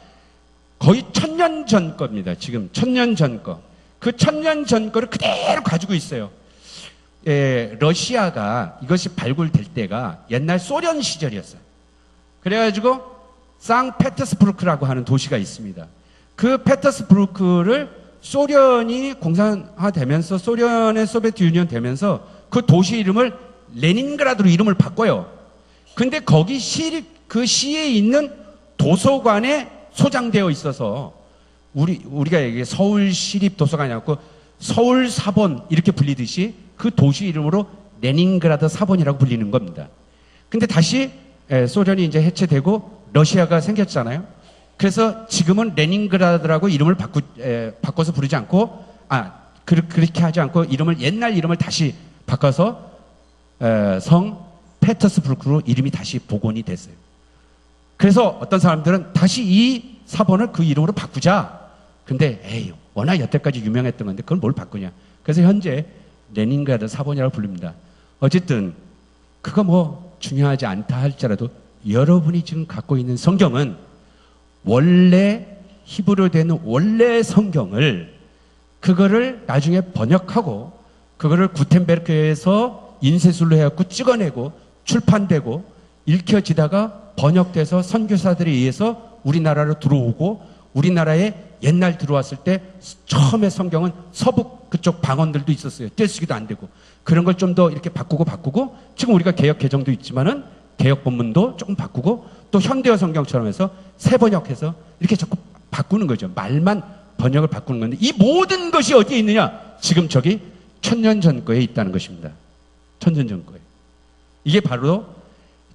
거의 1000년 전 겁니다. 지금 1000년 전 거. 그 1000년 전 거를 그대로 가지고 있어요. 러시아가 이것이 발굴될 때가 옛날 소련 시절이었어요. 그래가지고 상페테르스부르크라고 하는 도시가 있습니다. 그 페테르스부르크를 소련이 공산화되면서, 소련의 소비에트 유니언 되면서 그 도시 이름을 레닌그라드로 이름을 바꿔요. 근데 거기 그 시에 있는 도서관에 소장되어 있어서 우리가 여기 서울시립도서관이 아니고 서울사본 이렇게 불리듯이 그 도시 이름으로 레닌그라드 사본이라고 불리는 겁니다. 근데 다시 소련이 이제 해체되고 러시아가 생겼잖아요. 그래서 지금은 레닌그라드라고 이름을 바꿔서 부르지 않고, 그렇게 하지 않고 이름을, 옛날 이름을 다시 바꿔서 성 페터스부르크로 이름이 다시 복원이 됐어요. 그래서 어떤 사람들은 다시 이 사본을 그 이름으로 바꾸자. 근데 워낙 여태까지 유명했던 건데 그걸 뭘 바꾸냐. 그래서 현재 레닌그라드 사본이라고 부릅니다. 어쨌든 그거 뭐 중요하지 않다 할지라도 여러분이 지금 갖고 있는 성경은 원래 히브리어로 되는 원래 성경을, 그거를 나중에 번역하고 그거를 구텐베르크에서 인쇄술로 해갖고 찍어내고 출판되고 읽혀지다가 번역돼서 선교사들에 의해서 우리나라로 들어오고, 우리나라에 옛날 들어왔을 때 처음에 성경은 서북 그쪽 방언들도 있었어요. 떼쓰기도 안 되고. 그런 걸 좀 더 이렇게 바꾸고 지금 우리가 개역 개정도 있지만은 개역 본문도 조금 바꾸고, 또 현대어 성경처럼 해서 새 번역해서 이렇게 자꾸 바꾸는 거죠. 말만 번역을 바꾸는 건데, 이 모든 것이 어디에 있느냐? 지금 저기 1000년 전 거에 있다는 것입니다. 1000년 전 거에. 이게 바로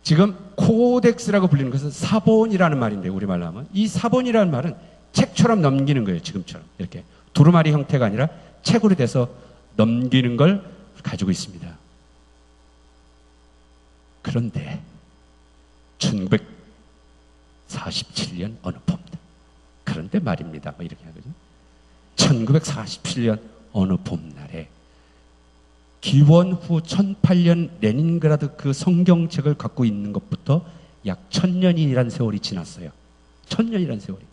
지금 코덱스라고 불리는 것은 사본이라는 말인데, 우리말로 하면 이 사본이라는 말은 책처럼 넘기는 거예요. 지금처럼 이렇게 두루마리 형태가 아니라 책으로 돼서 넘기는 걸 가지고 있습니다. 그런데 1947년 어느 봄입니다. 그런데 말입니다. 뭐 이렇게 하거든요. 1947년 어느 봄날에 기원 후 1008년 레닌그라드 그 성경책을 갖고 있는 것부터 약 1000년이라는 세월이 지났어요. 1000년이라는 세월이.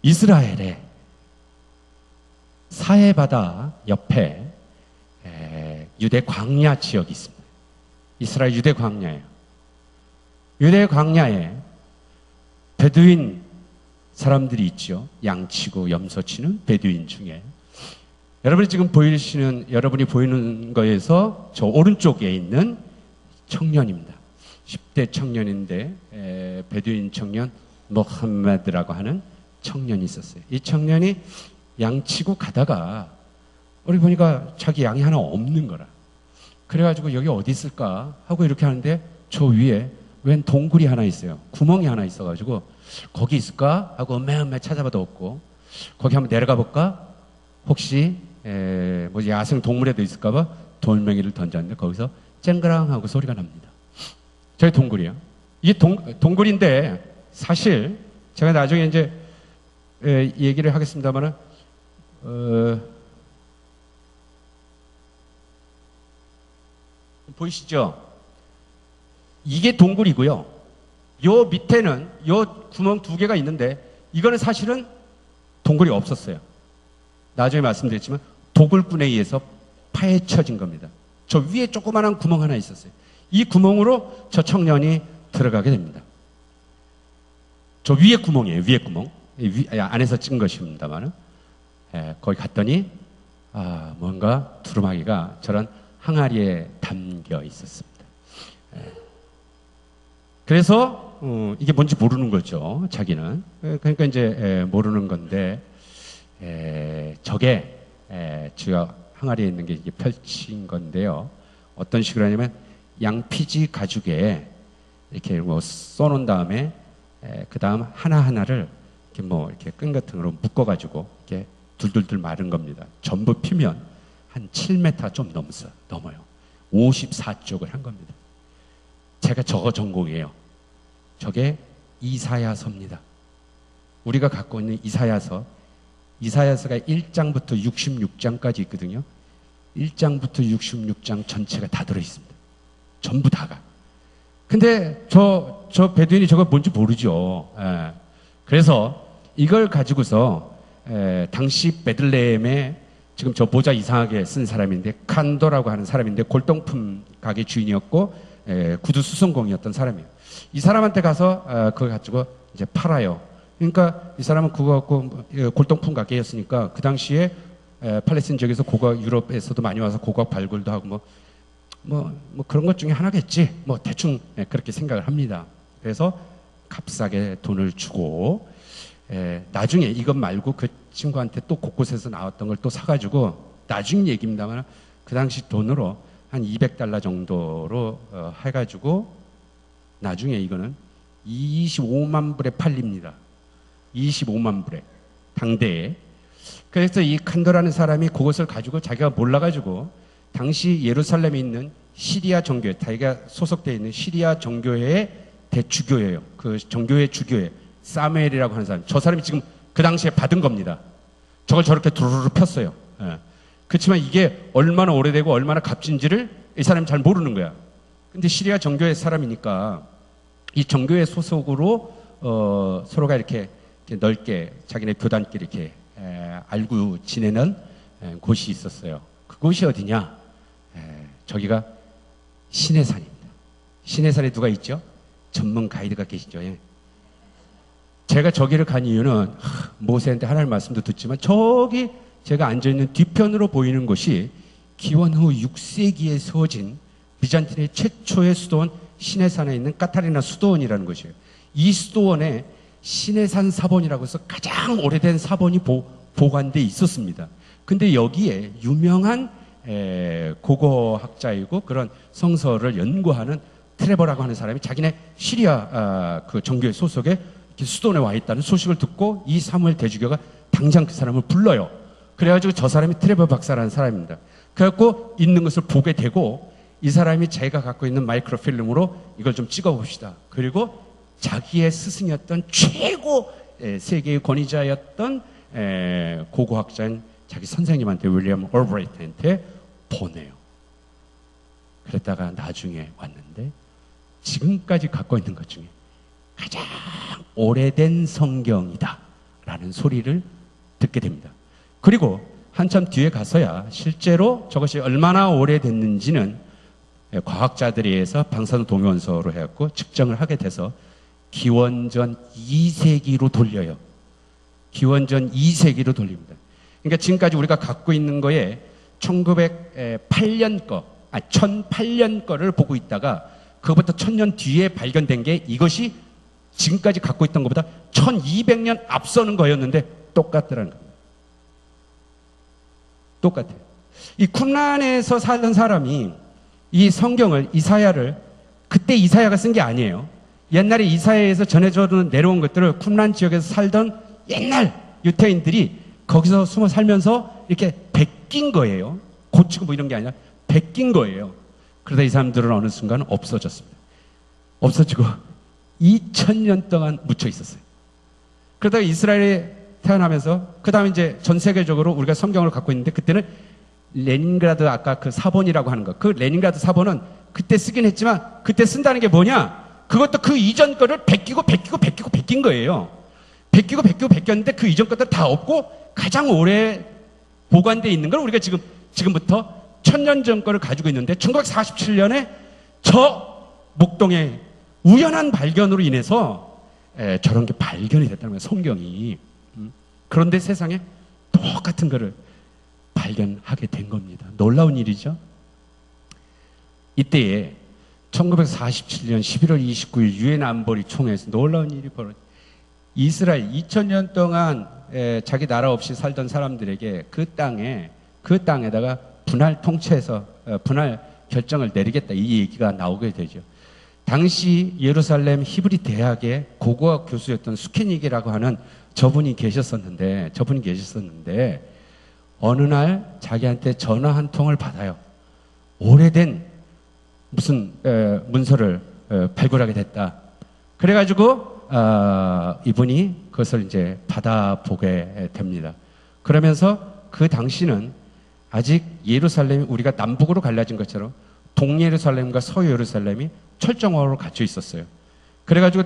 이스라엘의 사해바다 옆에 유대 광야 지역이 있습니다. 이스라엘 유대 광야예요. 유대 광야에 베두인 사람들이 있죠. 양치고 염소치는 베두인 중에. 여러분이 보이는 거에서 저 오른쪽에 있는 청년입니다. 10대 청년인데 베두인 청년 모함메드라고 하는 청년이 있었어요. 이 청년이 양치고 가다가 우리 보니까 자기 양이 하나 없는 거라. 그래가지고 여기 어디 있을까 하고 이렇게 하는데 저 위에 웬 동굴이 하나 있어요. 구멍이 하나 있어가지고 거기 있을까 하고 엄매엄매 찾아봐도 없고, 거기 한번 내려가 볼까? 혹시 뭐 야생 동물에도 있을까봐 돌멩이를 던졌는데 거기서 쨍그랑하고 소리가 납니다. 저희 동굴이요. 이게 동굴인데 사실 제가 나중에 이제 얘기를 하겠습니다만은 보이시죠? 이게 동굴이고요. 요 밑에는 요 구멍 2개가 있는데 이거는 사실은 동굴이 없었어요. 나중에 말씀드렸지만 도굴꾼에 의해서 파헤쳐진 겁니다. 저 위에 조그마한 구멍 하나 있었어요. 이 구멍으로 저 청년이 들어가게 됩니다. 저 위에 구멍이에요. 위에 구멍. 안에서 찍은 것입니다만 거기 갔더니 뭔가 두루마기가 저런 항아리에 담겨 있었습니다. 그래서 이게 뭔지 모르는 거죠. 자기는. 그러니까 이제 모르는 건데 저게 제가 항아리에 있는 게 이게 펼친 건데요. 어떤 식으로 하냐면 양피지 가죽에 이렇게 뭐 써놓은 다음에 그 다음 하나하나를 이렇게 뭐 이렇게 끈 같은 거로 묶어가지고 이렇게 둘둘둘 마른 겁니다. 전부 피면 한 7m 좀 넘어요. 54쪽을 한 겁니다. 제가 저거 전공이에요. 저게 이사야서입니다. 우리가 갖고 있는 이사야서가 1장부터 66장까지 있거든요. 1장부터 66장 전체가 다 들어있습니다. 전부 다가. 근데 저 베두인이 저거 뭔지 모르죠. 그래서 이걸 가지고서 당시 베들레헴에 지금 저 모자 이상하게 쓴 사람인데 칸도라고 하는 사람인데 골동품 가게 주인이었고 구두 수선공이었던 사람이에요. 이 사람한테 가서 그걸 가지고 이제 팔아요. 그러니까 이 사람은 그거 갖고 골동품 가게였으니까 그 당시에 팔레스틴 지역에서 고각 유럽에서도 많이 와서 고각 발굴도 하고 뭐 그런 것 중에 하나겠지. 뭐 대충 그렇게 생각을 합니다. 그래서 값싸게 돈을 주고 나중에 이것 말고 그 친구한테 또 곳곳에서 나왔던 걸 또 사가지고 나중 얘기입니다만 그 당시 돈으로 한 200달러 정도로 해가지고 나중에 이거는 25만 불에 팔립니다. 25만 불에 당대에. 그래서 이 칸도라는 사람이 그것을 가지고 자기가 몰라가지고 당시 예루살렘에 있는 시리아 정교회, 자기가 소속되어 있는 시리아 정교회의 대주교예요. 그 정교회 주교회 사무엘이라고 하는 사람. 저 사람이 지금 그 당시에 받은 겁니다. 저걸 저렇게 두루루루 폈어요. 그렇지만 이게 얼마나 오래되고 얼마나 값진지를 이 사람이 잘 모르는 거야. 근데 시리아 정교회 사람이니까 이 정교회 소속으로 서로가 이렇게 넓게 자기네 교단끼리 이렇게 알고 지내는 곳이 있었어요. 그곳이 어디냐? 저기가 시내산입니다. 시내산에 누가 있죠? 전문 가이드가 계시죠. 제가 저기를 간 이유는 모세한테 하나님 말씀도 듣지만 저기 제가 앉아있는 뒤편으로 보이는 곳이 기원 후 6세기에 세워진 비잔틴의 최초의 수도원 시내산에 있는 카타리나 수도원이라는 곳이에요. 이 수도원에 시내산 사본이라고 해서 가장 오래된 사본이 보관돼 있었습니다. 근데 여기에 유명한 고고학자이고 그런 성서를 연구하는 트레버라고 하는 사람이 자기네 시리아 그 정교회 소속의 수도원에 와 있다는 소식을 듣고 이 사무엘 대주교가 당장 그 사람을 불러요. 그래가지고 저 사람이 트레버 박사라는 사람입니다. 그래갖고 있는 것을 보게 되고 이 사람이 제가 갖고 있는 마이크로필름으로 이걸 좀 찍어봅시다. 그리고 자기의 스승이었던 최고 세계의 권위자였던 고고학자인 자기 선생님한테 윌리엄 올브라이트한테 보내요. 그랬다가 나중에 왔는데 지금까지 갖고 있는 것 중에 가장 오래된 성경이다 라는 소리를 듣게 됩니다. 그리고 한참 뒤에 가서야 실제로 저것이 얼마나 오래됐는지는 과학자들에 의해서 방사동원서로 해갖고 측정을 하게 돼서 기원전 2세기로 돌려요. 기원전 2세기로 돌립니다. 그러니까 지금까지 우리가 갖고 있는 거에 1908년 거, 1008년 거를 보고 있다가 그것부터 1000년 뒤에 발견된 게 이것이 지금까지 갖고 있던 것보다 1200년 앞서는 거였는데 똑같더라는 겁니다. 똑같아요. 이 쿰란에서 살던 사람이 이 성경을 이사야를 그때 이사야가 쓴 게 아니에요. 옛날에 이사야에서 전해져 내려온 것들을 쿰란 지역에서 살던 옛날 유태인들이 거기서 숨어 살면서 이렇게 베낀 거예요. 고치고 뭐 이런 게 아니라 베낀 거예요. 그러다 이 사람들은 어느 순간 없어졌습니다. 없어지고 2000년 동안 묻혀 있었어요. 그러다가 이스라엘에 태어나면서 그 다음에 이제 전 세계적으로 우리가 성경을 갖고 있는데 그때는 레닌그라드 아까 그 사본이라고 하는 거, 그 레닌그라드 사본은 그때 쓰긴 했지만 그때 쓴다는 게 뭐냐? 그것도 그 이전 거를 베낀 거예요. 베꼈는데 그 이전 것들 다 없고 가장 오래 보관되어 있는 걸 우리가 지금부터 1000년 전 거를 가지고 있는데 1947년에 저 목동의 우연한 발견으로 인해서 저런 게 발견이 됐다는 거예요. 성경이. 그런데 세상에 똑같은 거를 발견하게 된 겁니다. 놀라운 일이죠. 이때에 1947년 11월 29일 유엔 안보리 총회에서 놀라운 일이 벌어졌어요. 이스라엘 2000년 동안 자기 나라 없이 살던 사람들에게 그 땅에다가 분할 통치해서 분할 결정을 내리겠다, 이 얘기가 나오게 되죠. 당시 예루살렘 히브리 대학의 고고학 교수였던 수케닉이라고 하는 저분이 계셨었는데 어느 날 자기한테 전화 한 통을 받아요. 오래된 무슨 문서를 발굴하게 됐다. 그래가지고 이분이 그것을 이제 받아보게 됩니다. 그러면서 그 당시는 아직 예루살렘이 우리가 남북으로 갈라진 것처럼 동예루살렘과 서예루살렘이 철저하게 갇혀 있었어요. 그래가지고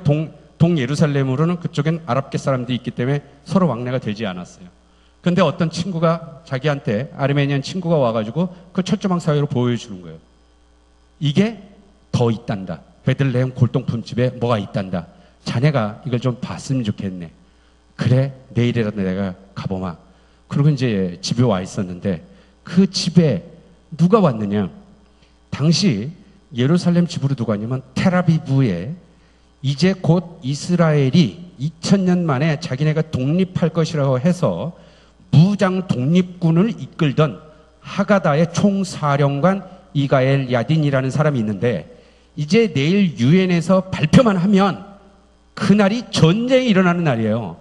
동예루살렘으로는 그쪽엔 아랍계 사람들이 있기 때문에 서로 왕래가 되지 않았어요. 근데 어떤 친구가 자기한테 아르메니안 친구가 와가지고 그 철조망 사이로 보여주는 거예요. 이게 더 있단다. 베들레헴 골동품집에 뭐가 있단다. 자네가 이걸 좀 봤으면 좋겠네. 그래, 내일이라도 내가 가보마. 그리고 이제 집에 와 있었는데 그 집에 누가 왔느냐? 당시 예루살렘 집으로 누가 왔냐면 텔아비브에 이제 곧 이스라엘이 2000년 만에 자기네가 독립할 것이라고 해서 무장 독립군을 이끌던 하가다의 총사령관 이가엘 야딘이라는 사람이 있는데 이제 내일 유엔에서 발표만 하면 그날이 전쟁이 일어나는 날이에요.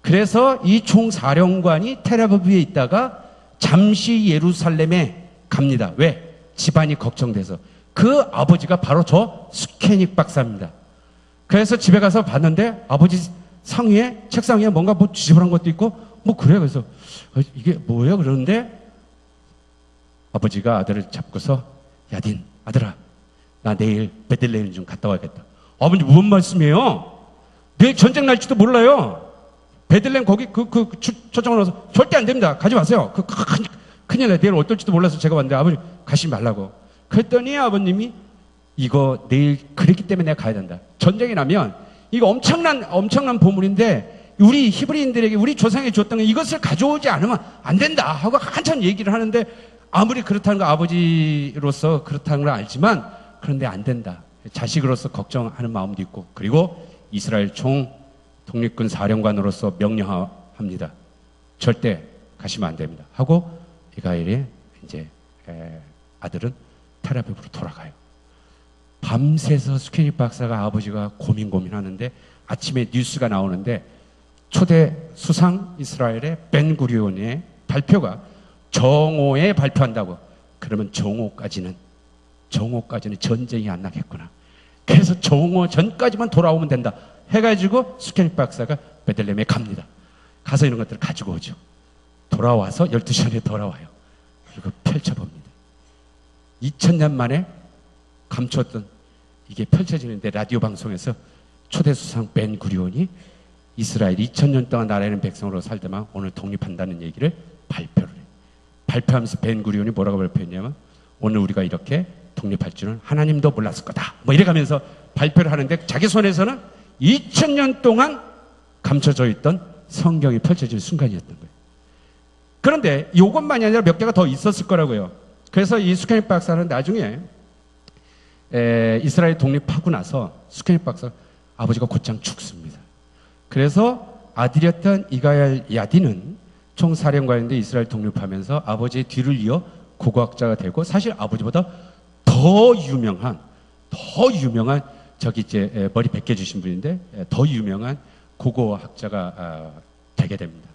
그래서 이 총사령관이 텔아비브에 있다가 잠시 예루살렘에 갑니다. 왜? 집안이 걱정돼서. 그 아버지가 바로 저 스케닉 박사입니다. 그래서 집에 가서 봤는데 아버지 책상 위에 뭔가 뭐 지저분한 것도 있고 뭐 그래요. 그래서 이게 뭐예요? 그러는데 아버지가 아들을 잡고서 야딘, 아들아, 나 내일 베들레헴 좀 갔다 와야겠다. 아버지 무슨 말씀이에요? 내일 전쟁 날지도 몰라요. 베들레헴 거기 초청을 넣어서 절대 안 됩니다. 가지 마세요. 큰일 나요. 내일 어떨지도 몰라서 제가 왔는데 아버지 가지 말라고. 그랬더니 아버님이 이거 내일 그랬기 때문에 내가 가야 된다. 전쟁이 나면 이거 엄청난 보물인데 우리 히브리인들에게 우리 조상이 줬던 이것을 가져오지 않으면 안 된다 하고 한참 얘기를 하는데 아무리 그렇다는 거 아버지로서 그렇다는 걸 알지만 그런데 안 된다. 자식으로서 걱정하는 마음도 있고 그리고 이스라엘 총 독립군 사령관으로서 명령합니다. 절대 가시면 안 됩니다. 하고 이가엘의 이제 아들은 텔아비브로 돌아가요. 밤새서 스케닉 박사가 아버지가 고민하는데 아침에 뉴스가 나오는데 초대 수상 이스라엘의 벤구리온의 발표가 정오에 발표한다고. 그러면 정오까지는 전쟁이 안 나겠구나. 그래서 정오 전까지만 돌아오면 된다 해가지고 스케닉 박사가 베들레헴에 갑니다. 가서 이런 것들을 가지고 오죠. 돌아와서 12시간에 돌아와요. 그리고 펼쳐봅니다. 2000년 만에 감췄던 이게 펼쳐지는데 라디오 방송에서 초대 수상 벤구리온이 이스라엘 2000년 동안 나라에는 백성으로 살다만 오늘 독립한다는 얘기를 발표를 해요. 발표하면서 벤구리온이 뭐라고 발표했냐면 오늘 우리가 이렇게 독립할 줄은 하나님도 몰랐을 거다. 뭐 이래가면서 발표를 하는데 자기 손에서는 2000년 동안 감춰져 있던 성경이 펼쳐질 순간이었던 거예요. 그런데 이것만이 아니라 몇 개가 더 있었을 거라고요. 그래서 이 스케닉 박사는 나중에 이스라엘 독립하고 나서 스케닉 박사 아버지가 곧장 죽습니다. 그래서 아들이었던 이가엘 야딘은 총사령관인데 이스라엘 독립하면서 아버지의 뒤를 이어 고고학자가 되고 사실 아버지보다 더 유명한 저기 이제 머리 벗겨주신 분인데 더 유명한 고고학자가 되게 됩니다.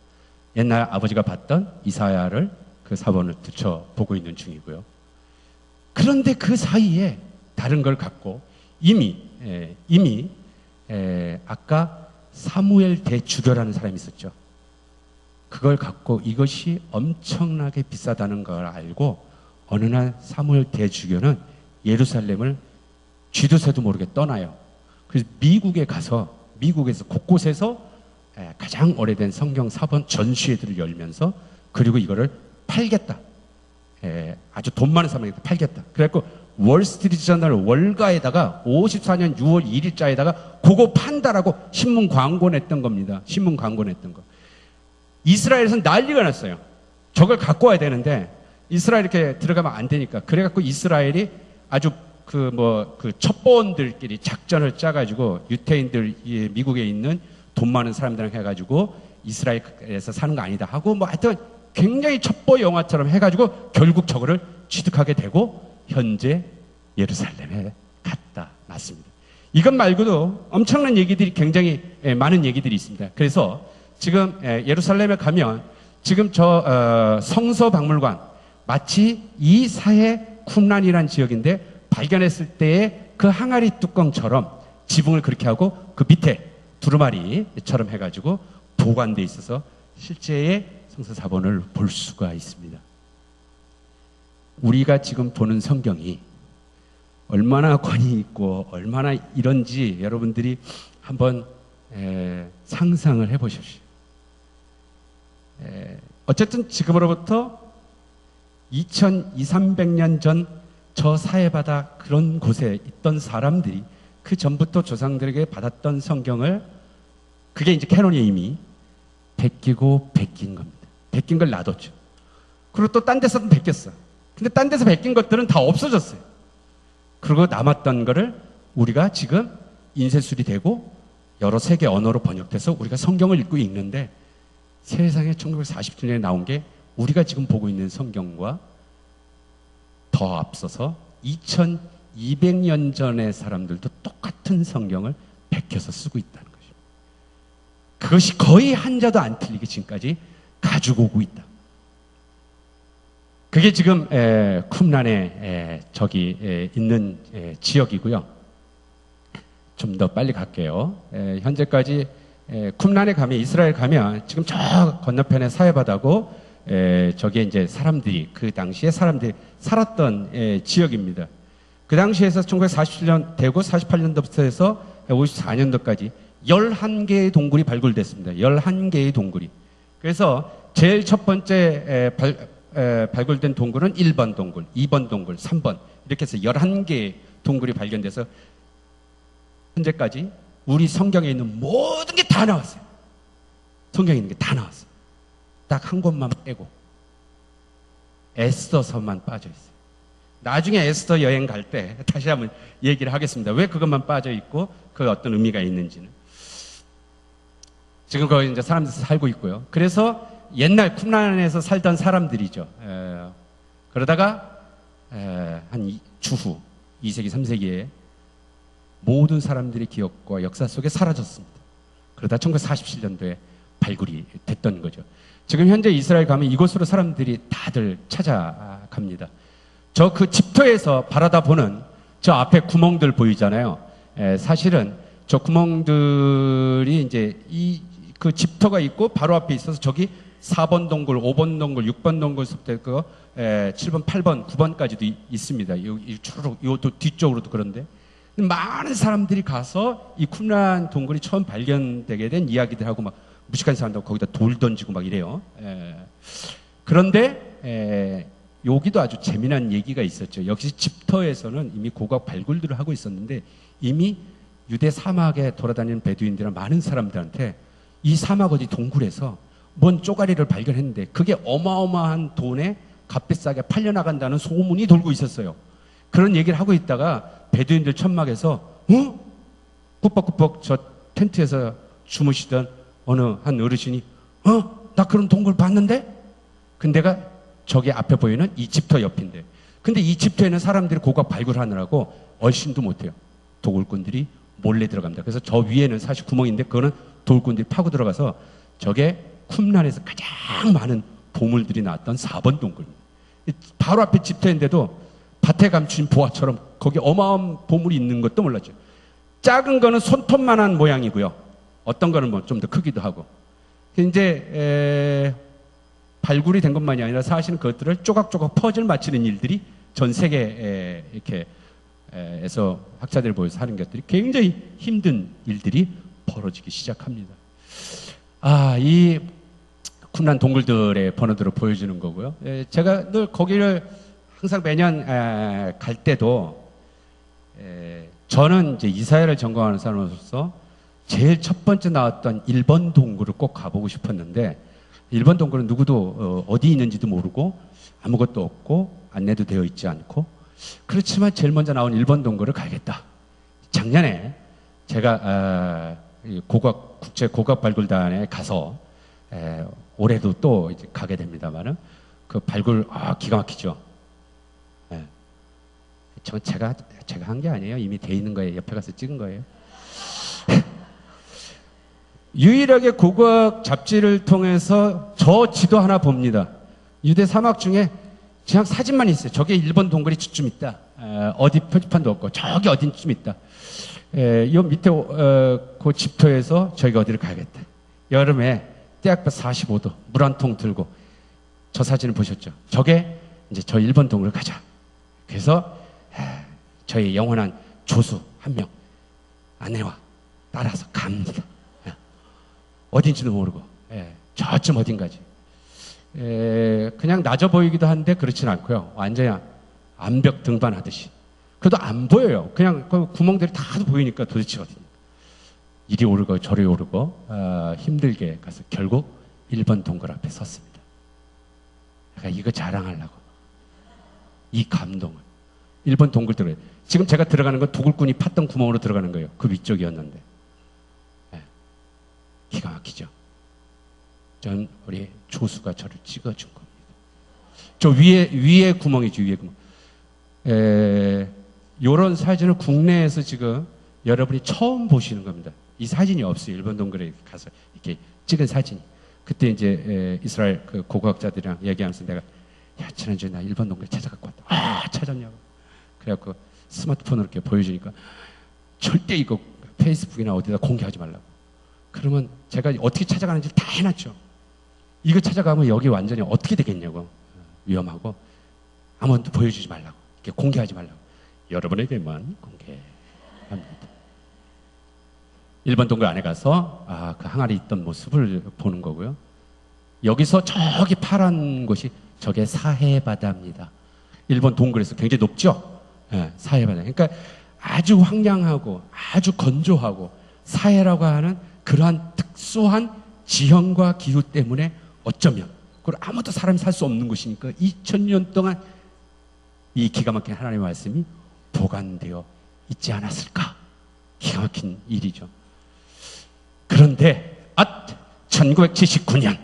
옛날 아버지가 봤던 이사야를 그 사본을 들춰보고 있는 중이고요. 그런데 그 사이에 다른 걸 갖고 이미 아까 사무엘 대주교라는 사람이 있었죠. 그걸 갖고 이것이 엄청나게 비싸다는 걸 알고 어느 날 사무엘 대주교는 예루살렘을 쥐도 새도 모르게 떠나요. 그래서 미국에 가서 미국에서 곳곳에서 가장 오래된 성경 사본 전시회들을 열면서 그리고 이거를 팔겠다. 아주 돈 많은 사람에게 팔겠다. 그래갖고 월스트리트 저널 월가에다가 54년 6월 1일자에다가 그거 판다라고 신문 광고 냈던 겁니다. 신문 광고 냈던 거. 이스라엘에서는 난리가 났어요. 저걸 갖고 와야 되는데 이스라엘 이렇게 들어가면 안 되니까. 그래갖고 이스라엘이 아주 그 첩보원들끼리 작전을 짜가지고 유태인들 미국에 있는 돈 많은 사람들랑 해가지고 이스라엘에서 사는 거 아니다 하고 뭐 하여튼 굉장히 첩보 영화처럼 해가지고 결국 저거를 취득하게 되고 현재 예루살렘에 갖다 놨습니다. 이것 말고도 엄청난 얘기들이 굉장히 많은 얘기들이 있습니다. 그래서 지금 예루살렘에 가면 지금 저 성서 박물관 마치 이 사해 쿰란이라는 지역인데 발견했을 때의 그 항아리 뚜껑처럼 지붕을 그렇게 하고 그 밑에 두루마리처럼 해가지고 보관돼 있어서 실제의 성서 사본을 볼 수가 있습니다. 우리가 지금 보는 성경이 얼마나 권위 있고 얼마나 이런지 여러분들이 한번 상상을 해보십시오. 어쨌든 지금으로부터 2200~300년 전 저 사해바다 그런 곳에 있던 사람들이 그 전부터 조상들에게 받았던 성경을 그게 이제 캐논에 이미 베끼고 베낀 겁니다. 베낀 걸 놔뒀죠. 그리고 또 딴 데서도 베꼈어. 근데 딴 데서 베낀 것들은 다 없어졌어요. 그리고 남았던 거를 우리가 지금 인쇄술이 되고 여러 세계 언어로 번역돼서 우리가 성경을 읽고 읽는데 세상에 1947년에 나온 게 우리가 지금 보고 있는 성경과 더 앞서서 2200년 전의 사람들도 똑같은 성경을 베껴서 쓰고 있다는 것입니다. 그것이 거의 한자도 안 틀리게 지금까지 가지고 오고 있다. 그게 지금 쿰란에 저기 있는 지역이고요. 좀 더 빨리 갈게요. 현재까지 쿰란에 가면 이스라엘 가면 지금 저 건너편에 사해바다고 저게 이제 사람들이 그 당시에 사람들이 살았던 지역입니다. 그 당시에서 1947년 되고 48년도부터 해서 54년도까지 11개의 동굴이 발굴됐습니다. 11개의 동굴이. 그래서 제일 첫 번째 발굴된 동굴은 1번 동굴, 2번 동굴, 3번 이렇게 해서 11개의 동굴이 발견돼서 현재까지 우리 성경에 있는 모든 게 다 나왔어요. 성경에 있는 게 다 나왔어요. 딱 한 곳만 빼고 에스더서만 빠져 있어요. 나중에 에스더 여행 갈 때 다시 한번 얘기를 하겠습니다. 왜 그것만 빠져 있고 그 어떤 의미가 있는지는. 지금 거기 이제 사람들 살고 있고요. 그래서 옛날 쿰란에서 살던 사람들이죠. 그러다가 한 주후 2세기, 3세기에 모든 사람들의 기억과 역사 속에 사라졌습니다. 그러다 1947년도에 발굴이 됐던 거죠. 지금 현재 이스라엘 가면 이곳으로 사람들이 다들 찾아갑니다. 저 그 집터에서 바라다 보는 저 앞에 구멍들 보이잖아요. 사실은 저 구멍들이 이제 그 집터가 있고 바로 앞에 있어서 저기 4번 동굴, 5번 동굴, 6번 동굴부터 7번, 8번, 9번까지도 있습니다. 이것도 뒤쪽으로도 그런데 많은 사람들이 가서 이 쿰란 동굴이 처음 발견되게 된 이야기들하고 막 무식한 사람들하고 거기다 돌 던지고 막 이래요. 그런데 여기도 아주 재미난 얘기가 있었죠. 역시 집터에서는 이미 고각 발굴들을 하고 있었는데 이미 유대 사막에 돌아다니는 베두인들이나 많은 사람들한테 이 사막 어디 동굴에서 뭔 쪼가리를 발견했는데 그게 어마어마한 돈에 값비싸게 팔려나간다는 소문이 돌고 있었어요. 그런 얘기를 하고 있다가 베두인들 천막에서 꾸벅꾸벅 저 텐트에서 주무시던 어느 한 어르신이 나 그런 동굴 봤는데? 근데가 저기 앞에 보이는 이 집터 옆인데 근데 이 집터에는 사람들이 고각 발굴하느라고 얼씬도 못해요. 도굴꾼들이 몰래 들어갑니다. 그래서 저 위에는 사실 구멍인데 그거는 도굴꾼들이 파고 들어가서 저게 쿰란에서 가장 많은 보물들이 나왔던 4번 동굴. 바로 앞에 집터인데도 밭에 감춘 보화처럼 거기 어마어마한 보물이 있는 것도 몰랐죠. 작은 거는 손톱만한 모양이고요. 어떤 거는 뭐 좀 더 크기도 하고. 이제 발굴이 된 것만이 아니라 사실은 그것들을 조각조각 퍼즐 맞추는 일들이 전 세계에 이렇게 에서 학자들 보여서 하는 것들이 굉장히 힘든 일들이 벌어지기 시작합니다. 이 쿰란 동굴들의 번호들을 보여주는 거고요. 제가 늘 거기를 항상 매년 갈 때도 저는 이제 이스라엘을 전공하는 사람으로서 제일 첫 번째 나왔던 1번 동굴을 꼭 가보고 싶었는데 1번 동굴은 누구도 어디 있는지도 모르고 아무것도 없고 안내도 되어 있지 않고 그렇지만 제일 먼저 나온 1번 동굴을 가야겠다. 작년에 제가 국제 고각 발굴단에 가서 올해도 또 이제 가게 됩니다만은 그 발굴 기가 막히죠. 제가 한 게 아니에요. 이미 돼 있는 거예요. 옆에 가서 찍은 거예요. 유일하게 고고학 잡지를 통해서 저 지도 하나 봅니다. 유대 사막 중에 그냥 사진만 있어요. 저게 1번 동굴이 저쯤 있다. 어디 표지판도 없고 저기 어딘쯤 있다. 요 밑에 그 집터에서 저희가 어디를 가야겠다. 여름에 태양볕 45도 물 한 통 들고 저 사진을 보셨죠? 저게 이제 저 1번 동굴을 가자. 그래서 저희 영원한 조수 한 명 아내와 따라서 갑니다. 어딘지도 모르고 저쯤 어딘가지. 그냥 낮아 보이기도 한데 그렇진 않고요. 완전히 암벽 등반하듯이. 그래도 안 보여요. 그냥 그 구멍들이 다 보이니까 도대체 어디. 이리 오르고 저리 오르고 힘들게 가서 결국 1번 동굴 앞에 섰습니다. 그러니까 이거 자랑하려고. 이 감동을. 1번 동굴 들어가요. 지금 제가 들어가는 건 도굴꾼이 팠던 구멍으로 들어가는 거예요. 그 위쪽이었는데. 기가 막히죠. 전 우리 조수가 저를 찍어준 겁니다. 저 위에 구멍이죠. 위에 구멍. 요런 사진을 국내에서 지금 여러분이 처음 보시는 겁니다. 이 사진이 없어요. 일본 동굴에 가서 이렇게 찍은 사진이. 그때 이제 이스라엘 그 고고학자들이랑 얘기하면서 내가 지난주에 나 일본 동굴 찾아갖고 왔다. 찾았냐고. 그래갖고 스마트폰으로 이렇게 보여주니까 절대 이거 페이스북이나 어디다 공개하지 말라고. 그러면 제가 어떻게 찾아가는지 다 해놨죠. 이거 찾아가면 여기 완전히 어떻게 되겠냐고. 위험하고 아무도 보여주지 말라고. 이렇게 공개하지 말라고. 여러분에게만 공개합니다. 1번 동굴 안에 가서 그 항아리 있던 모습을 보는 거고요. 여기서 저기 파란 곳이 저게 사해바다입니다. 일본 동굴에서 굉장히 높죠? 사해바다. 그러니까 아주 황량하고 아주 건조하고 사해라고 하는 그러한 특수한 지형과 기후 때문에 어쩌면 그리고 아무도 사람이 살 수 없는 곳이니까 2000년 동안 이 기가 막힌 하나님의 말씀이 보관되어 있지 않았을까? 기가 막힌 일이죠. 그런데 1979년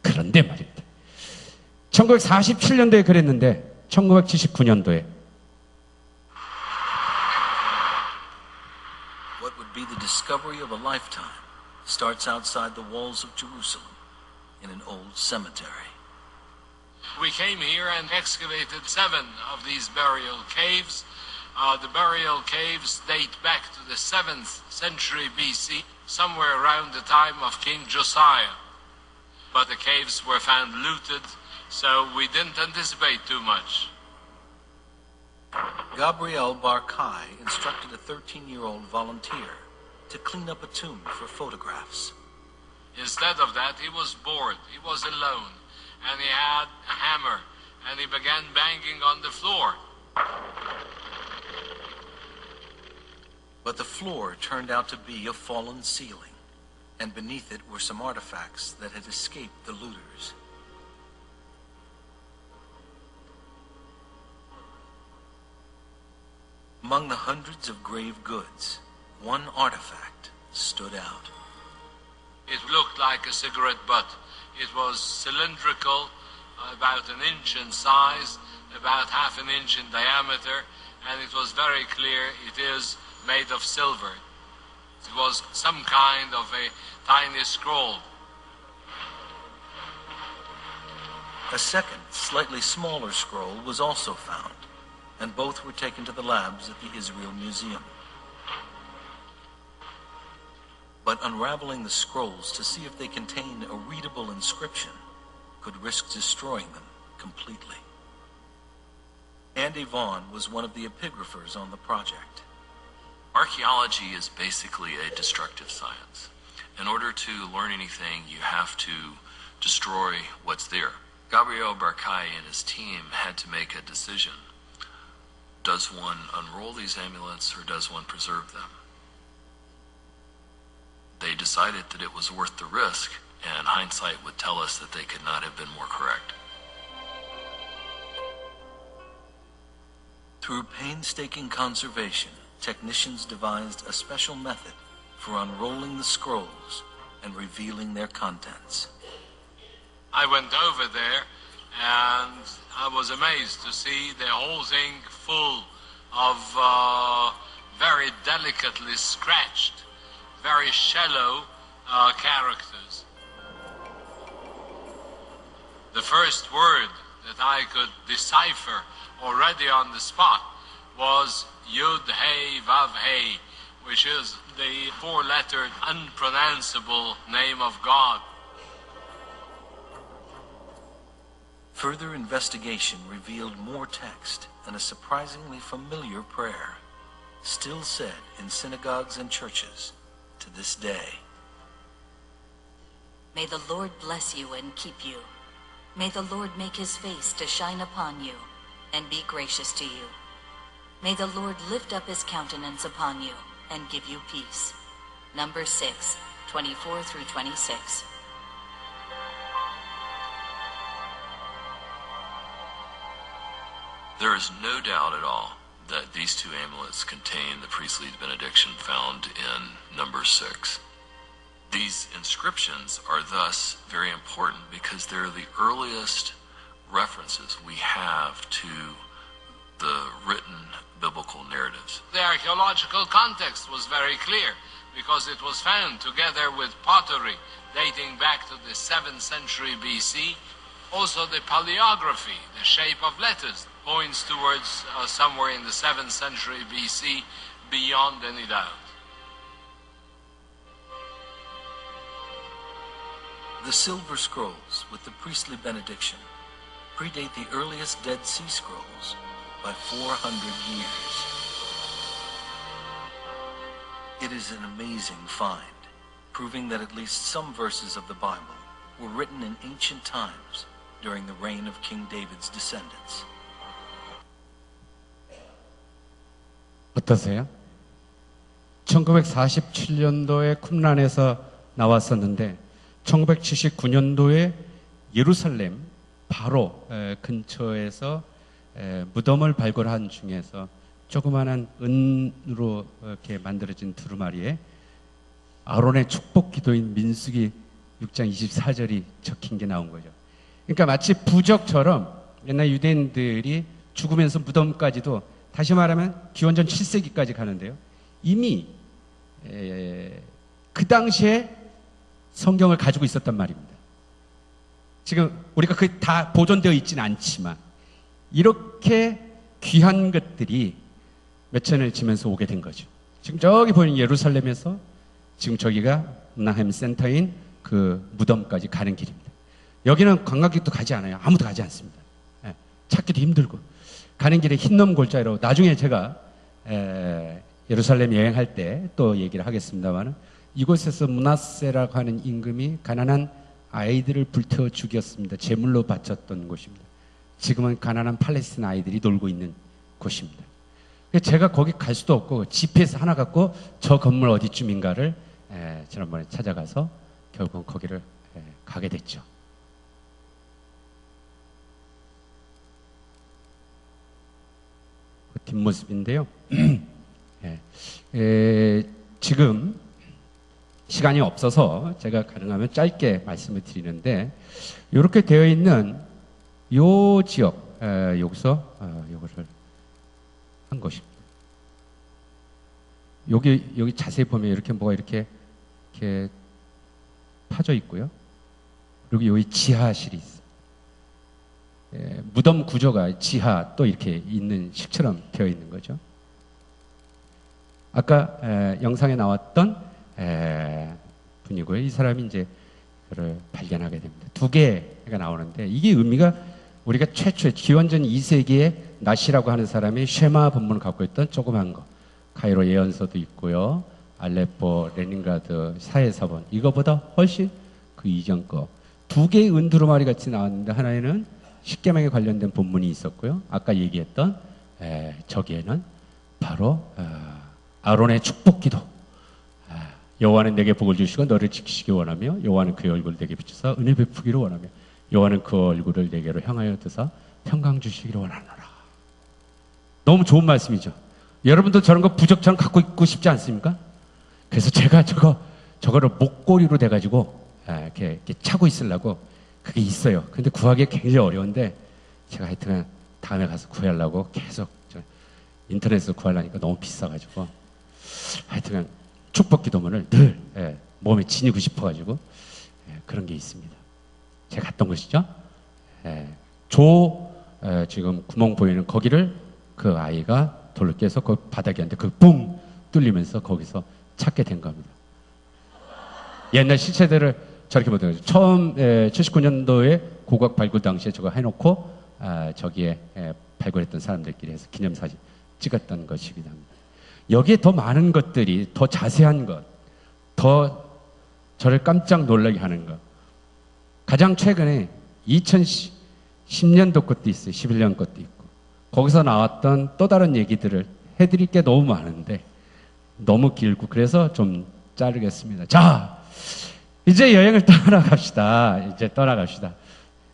그런데 말입니다. 1947년도에 그랬는데 1979년도에 What would be the discovery of a lifetime starts outside the walls of Jerusalem in an old cemetery. We came here and excavated 7 of these burial caves. The burial caves date back to the 7th century BC, somewhere around the time of King Josiah. But the caves were found looted, so we didn't anticipate too much. Gabriel Barkai instructed a 13-year-old volunteer to clean up a tomb for photographs. Instead of that, he was bored, he was alone, and he had a hammer, and he began banging on the floor. But the floor turned out to be a fallen ceiling, and beneath it were some artifacts that had escaped the looters. Among the hundreds of grave goods, one artifact stood out. It looked like a cigarette butt. It was cylindrical, about 1 inch in size, about ½ an inch in diameter, and it was very clear it is made of silver. It was some kind of a tiny scroll. A second, slightly smaller scroll was also found, and both were taken to the labs at the Israel Museum. But unraveling the scrolls to see if they contain a readable inscription could risk destroying them completely. Andy Vaughn was one of the epigraphers on the project. Archaeology is basically a destructive science. In order to learn anything, you have to destroy what's there. Gabriel Barkay and his team had to make a decision. Does one unroll these amulets or does one preserve them? They decided that it was worth the risk, and hindsight would tell us that they could not have been more correct. Through painstaking conservation, technicians devised a special method for unrolling the scrolls and revealing their contents. I went over there and I was amazed to see the whole thing full of very delicately scratched, very shallow characters. The first word that I could decipher already on the spot was Yud Hey Vav Hey, which is the four-lettered, unpronounceable name of God. Further investigation revealed more text and a surprisingly familiar prayer, still said in synagogues and churches to this day. May the Lord bless you and keep you. May the Lord make his face to shine upon you and be gracious to you. May the Lord lift up his countenance upon you and give you peace. Numbers 6, 24 through 26. There is no doubt at all that these two amulets contain the priestly benediction found in Numbers 6. These inscriptions are thus very important because they're the earliest references we have to the written biblical narratives. The archaeological context was very clear because it was found together with pottery dating back to the 7th century BC. Also the paleography, the shape of letters, points towards somewhere in the 7th century BC beyond any doubt. The silver scrolls with the priestly benediction predate the earliest Dead Sea Scrolls by 400 years. It is an amazing find, proving that at least some verses of the Bible were written in ancient times during the reign of King David's descendants. 어떠세요? 1947년도에 쿰란에서 나왔었는데 1979년도에 예루살렘 바로 근처에서 무덤을 발굴한 중에서 조그마한 은으로 이렇게 만들어진 두루마리에 아론의 축복 기도인 민수기 6장 24절이 적힌 게 나온 거죠. 그러니까 마치 부적처럼 옛날 유대인들이 죽으면서 무덤까지도 다시 말하면 기원전 7세기까지 가는데요. 이미 그 당시에 성경을 가지고 있었단 말입니다. 지금 우리가 그게 다 보존되어 있지는 않지만 이렇게 귀한 것들이 몇 천을 지면서 오게 된 거죠. 지금 저기 보이는 예루살렘에서 지금 저기가 문나햄 센터인 그 무덤까지 가는 길입니다. 여기는 관광객도 가지 않아요. 아무도 가지 않습니다. 찾기도 힘들고 가는 길에 흰놈 골짜기로 나중에 제가 예루살렘 여행할 때 또 얘기를 하겠습니다만 이곳에서 므낫세라고 하는 임금이 가난한 아이들을 불태워 죽였습니다. 제물로 바쳤던 곳입니다. 지금은 가난한 팔레스티나 아이들이 놀고 있는 곳입니다. 제가 거기 갈 수도 없고 GPS 하나 갖고 저 건물 어디쯤인가를 지난번에 찾아가서 결국은 거기를 가게 됐죠. 그 뒷모습인데요. 지금 시간이 없어서 제가 가능하면 짧게 말씀을 드리는데 이렇게 되어 있는 요 지역 여기서 요거를 한 것입니다. 여기 자세히 보면 이렇게 뭐가 이렇게 파져 있고요. 그리고 여기 지하실이 있어요. 무덤 구조가 지하 또 이렇게 있는 식처럼 되어 있는 거죠. 아까 영상에 나왔던 분이고요. 이 사람이 이제 그를 발견하게 됩니다. 2개가 나오는데 이게 의미가 우리가 최초의 기원전 2세기에 나시라고 하는 사람이 쉐마 본문을 갖고 있던 조그만 거, 카이로 예언서도 있고요. 알레포, 레닌그라드, 사해사본 이거보다 훨씬 그 이전 거 2개의 은두루마리 같이 나왔는데 하나에는 십계명에 관련된 본문이 있었고요. 아까 얘기했던 저기에는 바로 아론의 축복기도. 여호와는 내게 복을 주시고 너를 지키시기 원하며 여호와는 그의 얼굴을 내게 비추사 은혜 베푸기를 원하며 여호와는 그 얼굴을 내게로 향하여 드사 평강 주시기를 원하노라. 너무 좋은 말씀이죠. 여러분도 저런 거 부적처럼 갖고 있고 싶지 않습니까? 그래서 제가 저거를 목걸이로 돼가지고 이렇게 차고 있으려고 그게 있어요. 근데 구하기 굉장히 어려운데 제가 하여튼 다음에 가서 구하려고 계속 인터넷에서 구하려니까 너무 비싸가지고 하여튼 축복 기도문을 늘 몸에 지니고 싶어가지고 그런 게 있습니다. 제가 갔던 곳이죠. 지금 구멍 보이는 거기를 그 아이가 돌로 깨서 그 바닥에 앉는데 그 뿡 뚫리면서 거기서 찾게 된 겁니다. 옛날 시체들을 저렇게 보던 거죠. 처음 79년도에 고각 발굴 당시에 저거 해놓고 저기에 발굴했던 사람들끼리 해서 기념사진 찍었던 것이기도 합니다. 여기에 더 많은 것들이 더 자세한 것, 더 저를 깜짝 놀라게 하는 것. 가장 최근에 2010년도 것도 있어요. 11년 것도 있고. 거기서 나왔던 또 다른 얘기들을 해드릴 게 너무 많은데 너무 길고 그래서 좀 자르겠습니다. 자, 이제 여행을 떠나갑시다.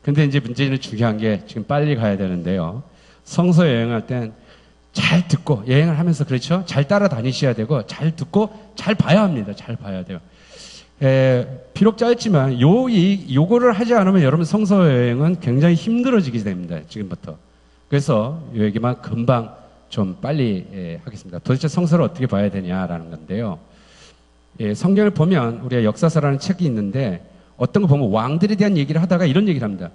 근데 이제 문제는 중요한 게 지금 빨리 가야 되는데요. 성서 여행할 땐 잘 듣고 여행을 하면서 그렇죠? 잘 따라다니셔야 되고 잘 듣고 잘 봐야 합니다. 잘 봐야 돼요. 비록 짧지만 요거를 하지 않으면 여러분 성서 여행은 굉장히 힘들어지게 됩니다. 지금부터. 그래서 요 얘기만 금방 좀 빨리 하겠습니다. 도대체 성서를 어떻게 봐야 되냐라는 건데요. 성경을 보면 우리가 역사서라는 책이 있는데 어떤 거 보면 왕들에 대한 얘기를 하다가 이런 얘기를 합니다.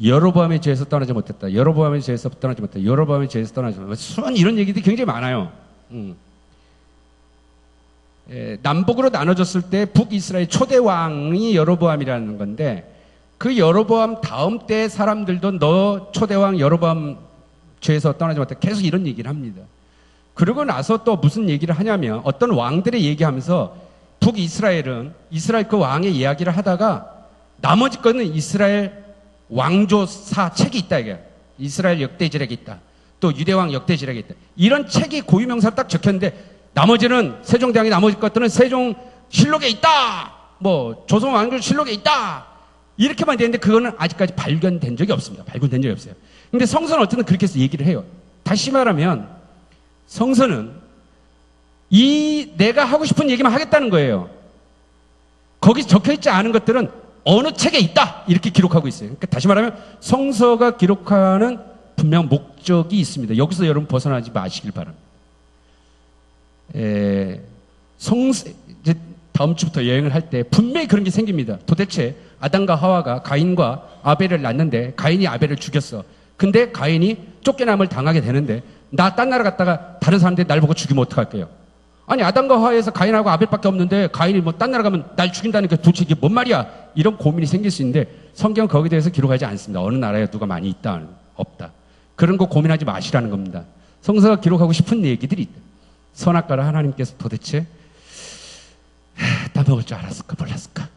여로보암의 죄에서 떠나지 못했다. 여로보암의 죄에서 떠나지 못했다. 여로보암의 죄에서 떠나지 못했다. 수많은 이런 얘기들이 굉장히 많아요. 남북으로 나눠졌을 때 북이스라엘 초대 왕이 여로보암이라는 건데 그 여로보암 다음 때 사람들도 너 초대왕 여로보암 죄에서 떠나지 못했다. 계속 이런 얘기를 합니다. 그러고 나서 또 무슨 얘기를 하냐면 어떤 왕들의 얘기하면서 북이스라엘은 이스라엘 그 왕의 이야기를 하다가 나머지 거는 이스라엘 왕조사 책이 있다 이게. 이스라엘 역대지략이 있다. 또 유대왕 역대지략이 있다. 이런 책이 고유명사로 딱 적혔는데 나머지는 세종대왕의 나머지 것들은 세종실록에 있다. 뭐 조선왕조실록에 있다. 이렇게만 되는데 그거는 아직까지 발견된 적이 없습니다. 발견된 적이 없어요. 근데 성서는 어쨌든 그렇게 해서 얘기를 해요. 다시 말하면 성서는 내가 하고 싶은 얘기만 하겠다는 거예요. 거기 적혀있지 않은 것들은 어느 책에 있다 이렇게 기록하고 있어요. 그러니까 다시 말하면 성서가 기록하는 분명 목적이 있습니다. 여기서 여러분 벗어나지 마시길 바랍니다. 이제 다음 주부터 여행을 할 때 분명히 그런 게 생깁니다. 도대체 아담과 하와가 가인과 아벨을 낳는데 가인이 아벨을 죽였어. 근데 가인이 쫓겨남을 당하게 되는데 나 딴 나라 갔다가 다른 사람들이 날 보고 죽이면 어떡할게요? 아니 아담과 하와에서 가인하고 아벨밖에 없는데 가인이 뭐 딴 나라 가면 날 죽인다는 게 도대체 이게 뭔 말이야? 이런 고민이 생길 수 있는데 성경은 거기에 대해서 기록하지 않습니다. 어느 나라에 누가 많이 있다 없다. 그런 거 고민하지 마시라는 겁니다. 성서가 기록하고 싶은 얘기들이 있다. 선악과를 하나님께서 도대체 따먹을 줄 알았을까 몰랐을까?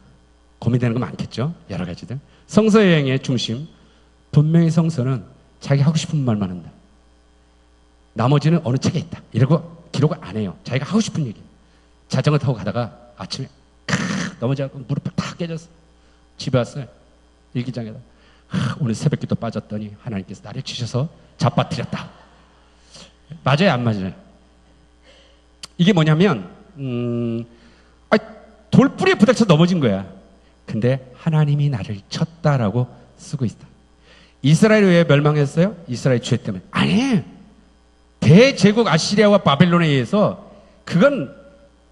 고민되는 거 많겠죠? 여러 가지들. 성서 여행의 중심 분명히 성서는 자기 하고 싶은 말만 한다. 나머지는 어느 책에 있다. 이러고 기록을 안 해요. 자기가 하고 싶은 얘기. 자전거 타고 가다가 아침에 넘어져서 무릎을 탁 깨졌어. 집에 왔어요. 일기장에다. 오늘 새벽기도 빠졌더니 하나님께서 나를 주셔서 잡아뜨렸다. 맞아요? 안 맞아요? 이게 뭐냐면 돌뿌리에 부닥쳐 넘어진 거야. 근데 하나님이 나를 쳤다라고 쓰고 있다. 이스라엘이 왜 멸망했어요? 이스라엘 죄 때문에. 아니, 대제국 아시리아와 바벨론에 의해서 그건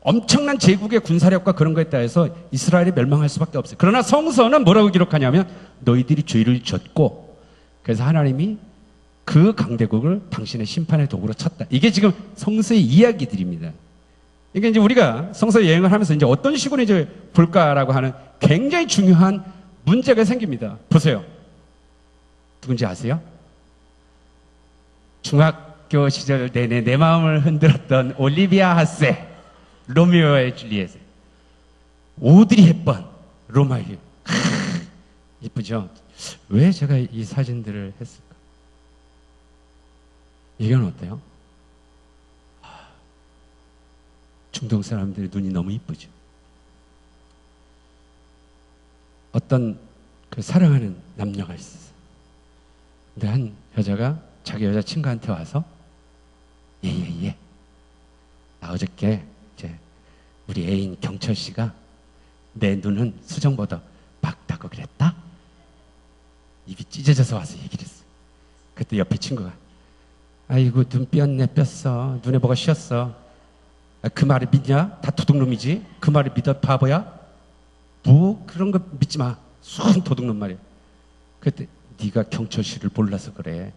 엄청난 제국의 군사력과 그런 거에 따라서 이스라엘이 멸망할 수밖에 없어요. 그러나 성서는 뭐라고 기록하냐면 너희들이 죄를 졌고 그래서 하나님이 그 강대국을 당신의 심판의 도구로 쳤다. 이게 지금 성서의 이야기들입니다. 이게 이제 우리가 성서 여행을 하면서 이제 어떤 식으로 이제 볼까라고 하는 굉장히 중요한 문제가 생깁니다. 보세요. 누군지 아세요? 중학교 시절 내내 내 마음을 흔들었던 올리비아 하세, 로미오의 줄리엣, 오드리 헵번, 로마의 이쁘죠? 왜 제가 이 사진들을 했을까? 이건 어때요? 중동 사람들의 눈이 너무 이쁘죠? 어떤 그 사랑하는 남녀가 있었어요. 근데 한 여자가 자기 여자친구한테 와서 예. 나 어저께 이제 우리 애인 경철 씨가 내 눈은 수정보다 밝다고 그랬다? 입이 찢어져서 와서 얘기를 했어. 그때 옆에 친구가 아이고 눈 삐었네 삐었어. 눈에 뭐가 씌었어. 그 말을 믿냐? 다 도둑놈이지. 그 말을 믿어 바보야? 뭐 그런 거 믿지 마. 순 도둑놈 말이야. 그때 네가 경철 씨를 몰라서 그래.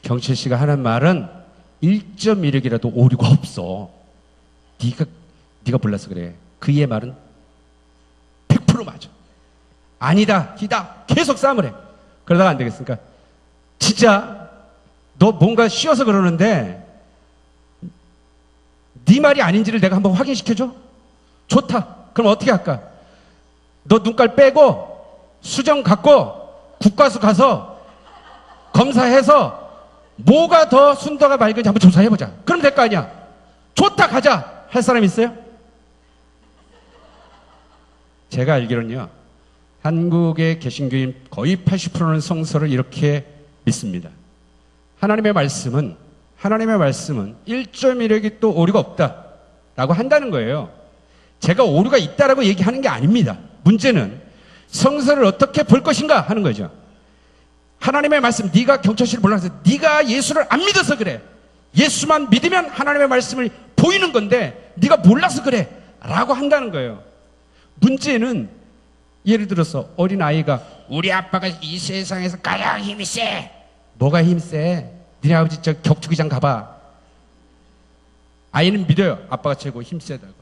경철 씨가 하는 말은 1.1억이라도 오류가 없어. 네가 몰라서 그래. 그의 말은 100% 맞아. 아니다, 기다. 계속 싸움을 해. 그러다가 안 되겠으니까 진짜 너 뭔가 씌워서 그러는데 네 말이 아닌지를 내가 한번 확인시켜줘? 좋다. 그럼 어떻게 할까? 너 눈깔 빼고 수정 갖고 국과수 가서 검사해서 뭐가 더 순도가 맑은지 한번 조사해보자. 그럼 될 거 아니야. 좋다, 가자. 할 사람 있어요? 제가 알기로는요, 한국의 개신교인 거의 80%는 성서를 이렇게 믿습니다. 하나님의 말씀은 1.1억이 또 오류가 없다라고 한다는 거예요. 제가 오류가 있다라고 얘기하는 게 아닙니다. 문제는 성서를 어떻게 볼 것인가 하는 거죠. 하나님의 말씀, 네가 경철 씨를 몰라서 네가 예수를 안 믿어서 그래. 예수만 믿으면 하나님의 말씀을 보이는 건데 네가 몰라서 그래 라고 한다는 거예요. 문제는 예를 들어서 어린 아이가 우리 아빠가 이 세상에서 가장 힘이 세. 뭐가 힘 세? 니네 아버지 저 격투기장 가봐. 아이는 믿어요. 아빠가 최고 힘 세다고.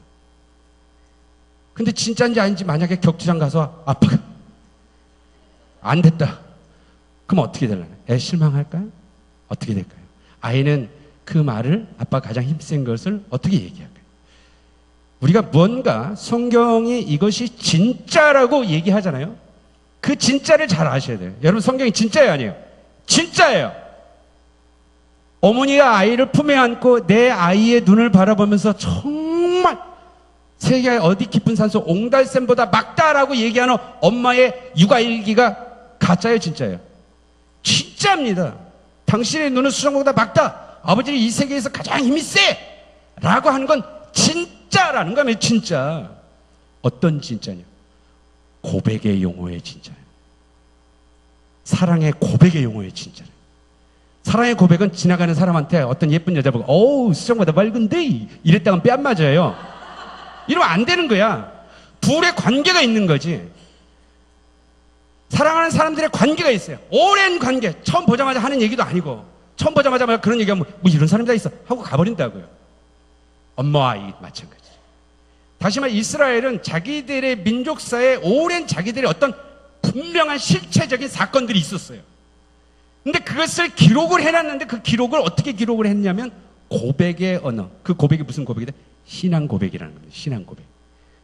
근데 진짜인지 아닌지 만약에 격투장 가서 아빠가 안 됐다. 그럼 어떻게 되려나? 애 실망할까요? 어떻게 될까요? 아이는 그 말을 아빠가 가장 힘센 것을 어떻게 얘기할까요? 우리가 뭔가 성경이 이것이 진짜라고 얘기하잖아요. 그 진짜를 잘 아셔야 돼요. 여러분 성경이 진짜예요, 아니에요? 진짜예요. 어머니가 아이를 품에 안고 내 아이의 눈을 바라보면서 정말 세계 어디 깊은 산속 옹달샘보다 막다라고 얘기하는 엄마의 육아일기가 가짜예요, 진짜예요? 진짜입니다. 당신의 눈은 수정보다 막다. 아버지는 이 세계에서 가장 힘이 세! 라고 하는 건 진짜라는 거예요. 진짜. 어떤 진짜냐? 고백의 용어의 진짜예요. 사랑의 고백의 용어의 진짜예요. 사랑의 고백은 지나가는 사람한테 어떤 예쁜 여자 보고 어우 수정보다 맑은데 이랬다가 뺨 맞아요. 이러면 안 되는 거야. 둘의 관계가 있는 거지. 사랑하는 사람들의 관계가 있어요. 오랜 관계. 처음 보자마자 하는 얘기도 아니고 처음 보자마자 그런 얘기하면 뭐 이런 사람이 다 있어 하고 가버린다고요. 엄마와 아이 마찬가지. 다시 말해 이스라엘은 자기들의 민족사에 오랜 자기들의 어떤 분명한 실체적인 사건들이 있었어요. 근데 그것을 기록을 해놨는데 그 기록을 어떻게 기록을 했냐면 고백의 언어. 그 고백이 무슨 고백이다? 신앙 고백이라는 겁니다. 신앙 고백.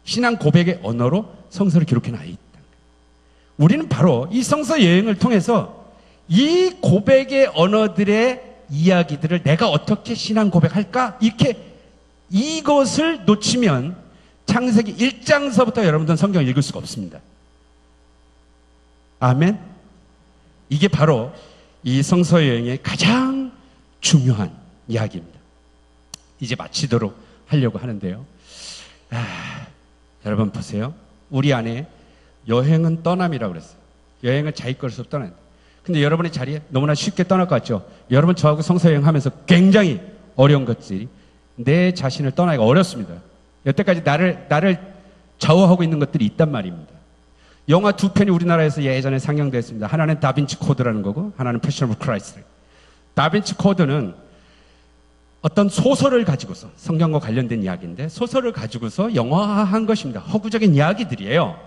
신앙 고백의 언어로 성서를 기록해놔 있다. 우리는 바로 이 성서 여행을 통해서 이 고백의 언어들의 이야기들을 내가 어떻게 신앙 고백할까? 이렇게 이것을 놓치면 창세기 1장서부터 여러분들은 성경을 읽을 수가 없습니다. 아멘? 이게 바로 이 성서 여행의 가장 중요한 이야기입니다. 이제 마치도록 하려고 하는데요. 여러분 보세요. 우리 안에 여행은 떠남이라고 그랬어요. 여행은 자기 것으로 떠난다. 근데 여러분의 자리에 너무나 쉽게 떠날 것 같죠? 여러분 저하고 성서 여행하면서 굉장히 어려운 것들이 내 자신을 떠나기가 어렵습니다. 여태까지 나를 좌우하고 있는 것들이 있단 말입니다. 영화 두 편이 우리나라에서 예전에 상영됐습니다. 하나는 다빈치 코드라는 거고 하나는 패션 오브 크라이스트. 다빈치 코드는 어떤 소설을 가지고서 성경과 관련된 이야기인데 소설을 가지고서 영화화한 것입니다. 허구적인 이야기들이에요.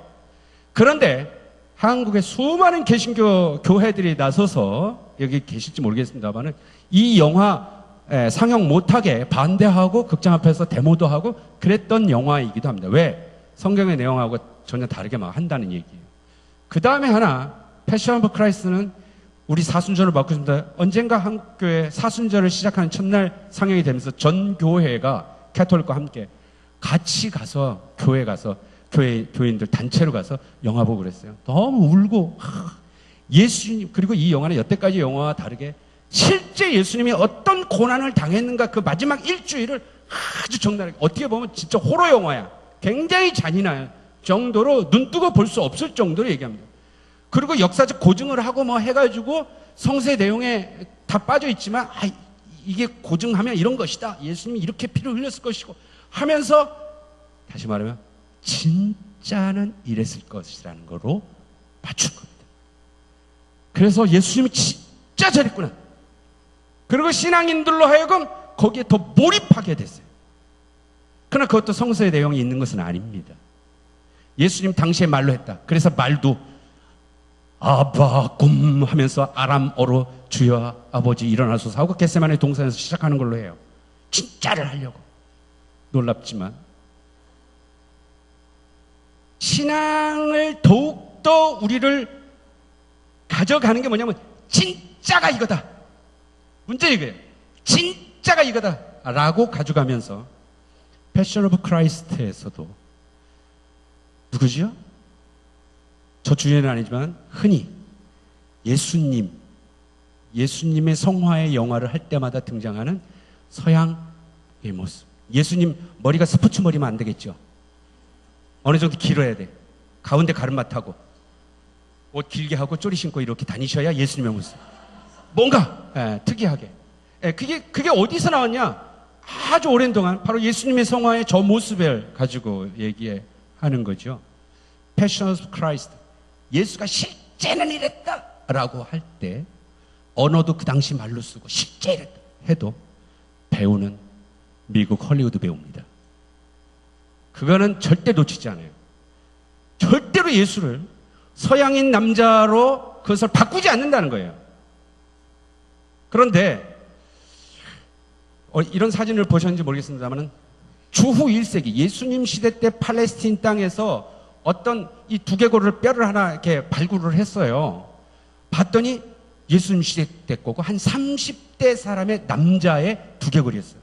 그런데 한국의 수많은 개신교 교회들이 나서서 여기 계실지 모르겠습니다만은 이 영화 상영 못하게 반대하고 극장 앞에서 데모도 하고 그랬던 영화이기도 합니다. 왜? 성경의 내용하고 전혀 다르게 막 한다는 얘기예요. 그 다음에 하나 패션 오브 크라이스트는 우리 사순절을 맡고 있습니다. 언젠가 한국 교회 사순절을 시작하는 첫날 상영이 되면서 전 교회가 캐톨릭과 함께 같이 가서 교회 가서 교인들 단체로 가서 영화 보고 그랬어요. 너무 울고 예수님 그리고 이 영화는 여태까지 영화와 다르게 실제 예수님이 어떤 고난을 당했는가 그 마지막 일주일을 아주 적나라하게 어떻게 보면 진짜 호러 영화야. 굉장히 잔인할 정도로 눈 뜨고 볼 수 없을 정도로 얘기합니다. 그리고 역사적 고증을 하고 뭐 해가지고 성세 내용에 다 빠져 있지만 이게 고증하면 이런 것이다. 예수님이 이렇게 피를 흘렸을 것이고 하면서 다시 말하면 진짜는 이랬을 것이라는 거로 맞춘 겁니다. 그래서 예수님이 진짜 저랬구나. 그리고 신앙인들로 하여금 거기에 더 몰입하게 됐어요. 그러나 그것도 성서의 내용이 있는 것은 아닙니다. 예수님 당시에 말로 했다. 그래서 말도 아바꿈 하면서 아람어로 주여 아버지 일어나소서 하고 겟세마네 동산에서 시작하는 걸로 해요. 진짜를 하려고. 놀랍지만 신앙을 더욱더 우리를 가져가는 게 뭐냐면 진짜가 이거다. 문제는 이거예요. 진짜가 이거다 라고 가져가면서 패션 오브 크라이스트에서도 누구지요? 저 주연은 아니지만 흔히 예수님의 성화의 영화를 할 때마다 등장하는 서양의 모습. 예수님 머리가 스포츠 머리면 안 되겠죠. 어느 정도 길어야 돼. 가운데 가르마 타고 옷 길게 하고 쪼리 신고 이렇게 다니셔야 예수님의 모습. 뭔가 특이하게. 그게 어디서 나왔냐? 아주 오랜 동안 바로 예수님의 성화의 저 모습을 가지고 얘기하는 거죠. 패션 오브 크라이스트. 예수가 실제는 이랬다라고 할 때 언어도 그 당시 말로 쓰고 실제 이랬다 해도 배우는 미국 헐리우드 배우입니다. 그거는 절대 놓치지 않아요. 절대로 예수를 서양인 남자로 그것을 바꾸지 않는다는 거예요. 그런데 이런 사진을 보셨는지 모르겠습니다만 주후 1세기 예수님 시대 때 팔레스틴 땅에서 어떤 이 두개골을 뼈를 하나 이렇게 발굴을 했어요. 봤더니 예수님 시대 때 거고 한 30대 사람의 남자의 두개골이었어요.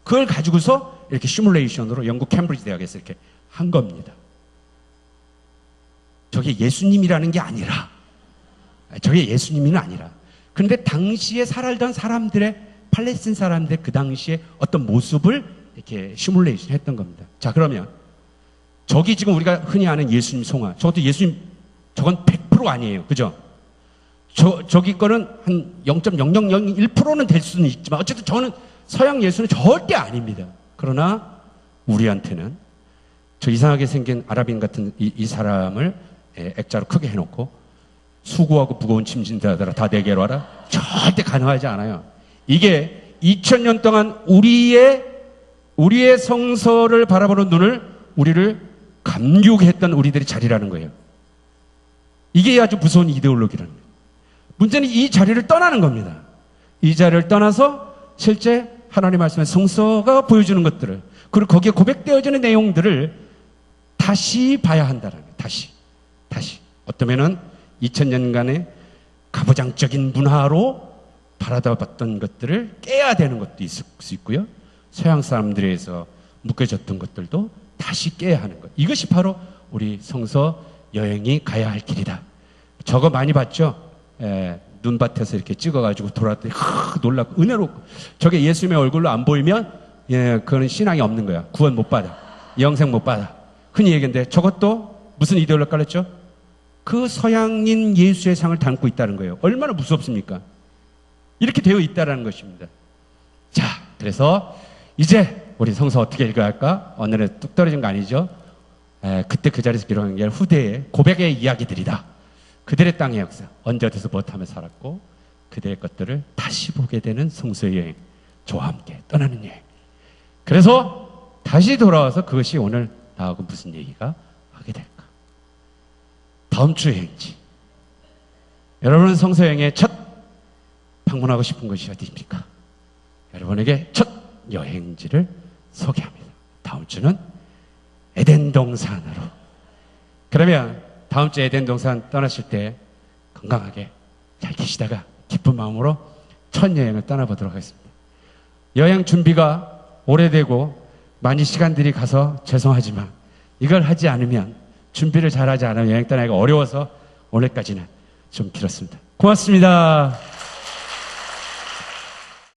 그걸 가지고서 이렇게 시뮬레이션으로 영국 캠브리지 대학에서 이렇게 한 겁니다. 저게 예수님이라는 게 아니라 저게 예수님이 아니라 그런데 당시에 살았던 사람들의 팔레스틴 사람들 그 당시에 어떤 모습을 이렇게 시뮬레이션 했던 겁니다. 자, 그러면 저기 지금 우리가 흔히 아는 예수님 성화, 저것도 예수님, 저건 100% 아니에요. 그죠? 저기 거는 한 0.0001%는 될 수는 있지만 어쨌든 저는 서양 예수는 절대 아닙니다. 그러나 우리한테는 저 이상하게 생긴 아랍인 같은 이 사람을 액자로 크게 해놓고 수고하고 무거운 짐진다더라 다 내게로 와라. 절대 가능하지 않아요. 이게 2000년 동안 우리의 성서를 바라보는 눈을 우리를 감격해 했던 우리들의 자리라는 거예요. 이게 아주 무서운 이데올로기라는 거예요. 문제는 이 자리를 떠나는 겁니다. 이 자리를 떠나서 실제 하나님 말씀의 성서가 보여주는 것들을 그리고 거기에 고백되어지는 내용들을 다시 봐야 한다는 거예요. 다시. 어쩌면은 2000년간의 가부장적인 문화로 바라봤던 것들을 깨야 되는 것도 있을 수 있고요. 서양 사람들에서 묶여졌던 것들도 다시 깨야 하는 것. 이것이 바로 우리 성서 여행이 가야 할 길이다. 저거 많이 봤죠? 눈밭에서 이렇게 찍어가지고 돌아왔더니 놀랍고 은혜롭고 저게 예수님의 얼굴로 안 보이면 그거는 신앙이 없는 거야. 구원 못 받아. 영생 못 받아. 흔히 얘기했는데 저것도 무슨 이데올로기 깔렸죠? 그 서양인 예수의 상을 담고 있다는 거예요. 얼마나 무섭습니까? 이렇게 되어 있다는 것입니다. 자, 그래서 이제 우리 성서 어떻게 읽어야 할까? 오늘은 뚝 떨어진 거 아니죠? 그때 그 자리에서 기록한 게 후대의 고백의 이야기들이다. 그들의 땅의 역사, 언제 어디서 무엇하며 살았고 그들의 것들을 다시 보게 되는 성서의 여행, 저와 함께 떠나는 여행. 그래서 다시 돌아와서 그것이 오늘 나하고 무슨 얘기가 하게 될까? 다음 주 여행지. 여러분은 성서 여행의 첫 방문하고 싶은 곳이 어디입니까? 여러분에게 첫 여행지를 소개합니다. 다음 주는 에덴 동산으로. 그러면 다음 주 에덴 동산 떠나실 때 건강하게 잘 계시다가 기쁜 마음으로 첫 여행을 떠나보도록 하겠습니다. 여행 준비가 오래되고 많이 시간들이 가서 죄송하지만 이걸 하지 않으면, 준비를 잘하지 않으면 여행 떠나기가 어려워서 오늘까지는 좀 길었습니다. 고맙습니다.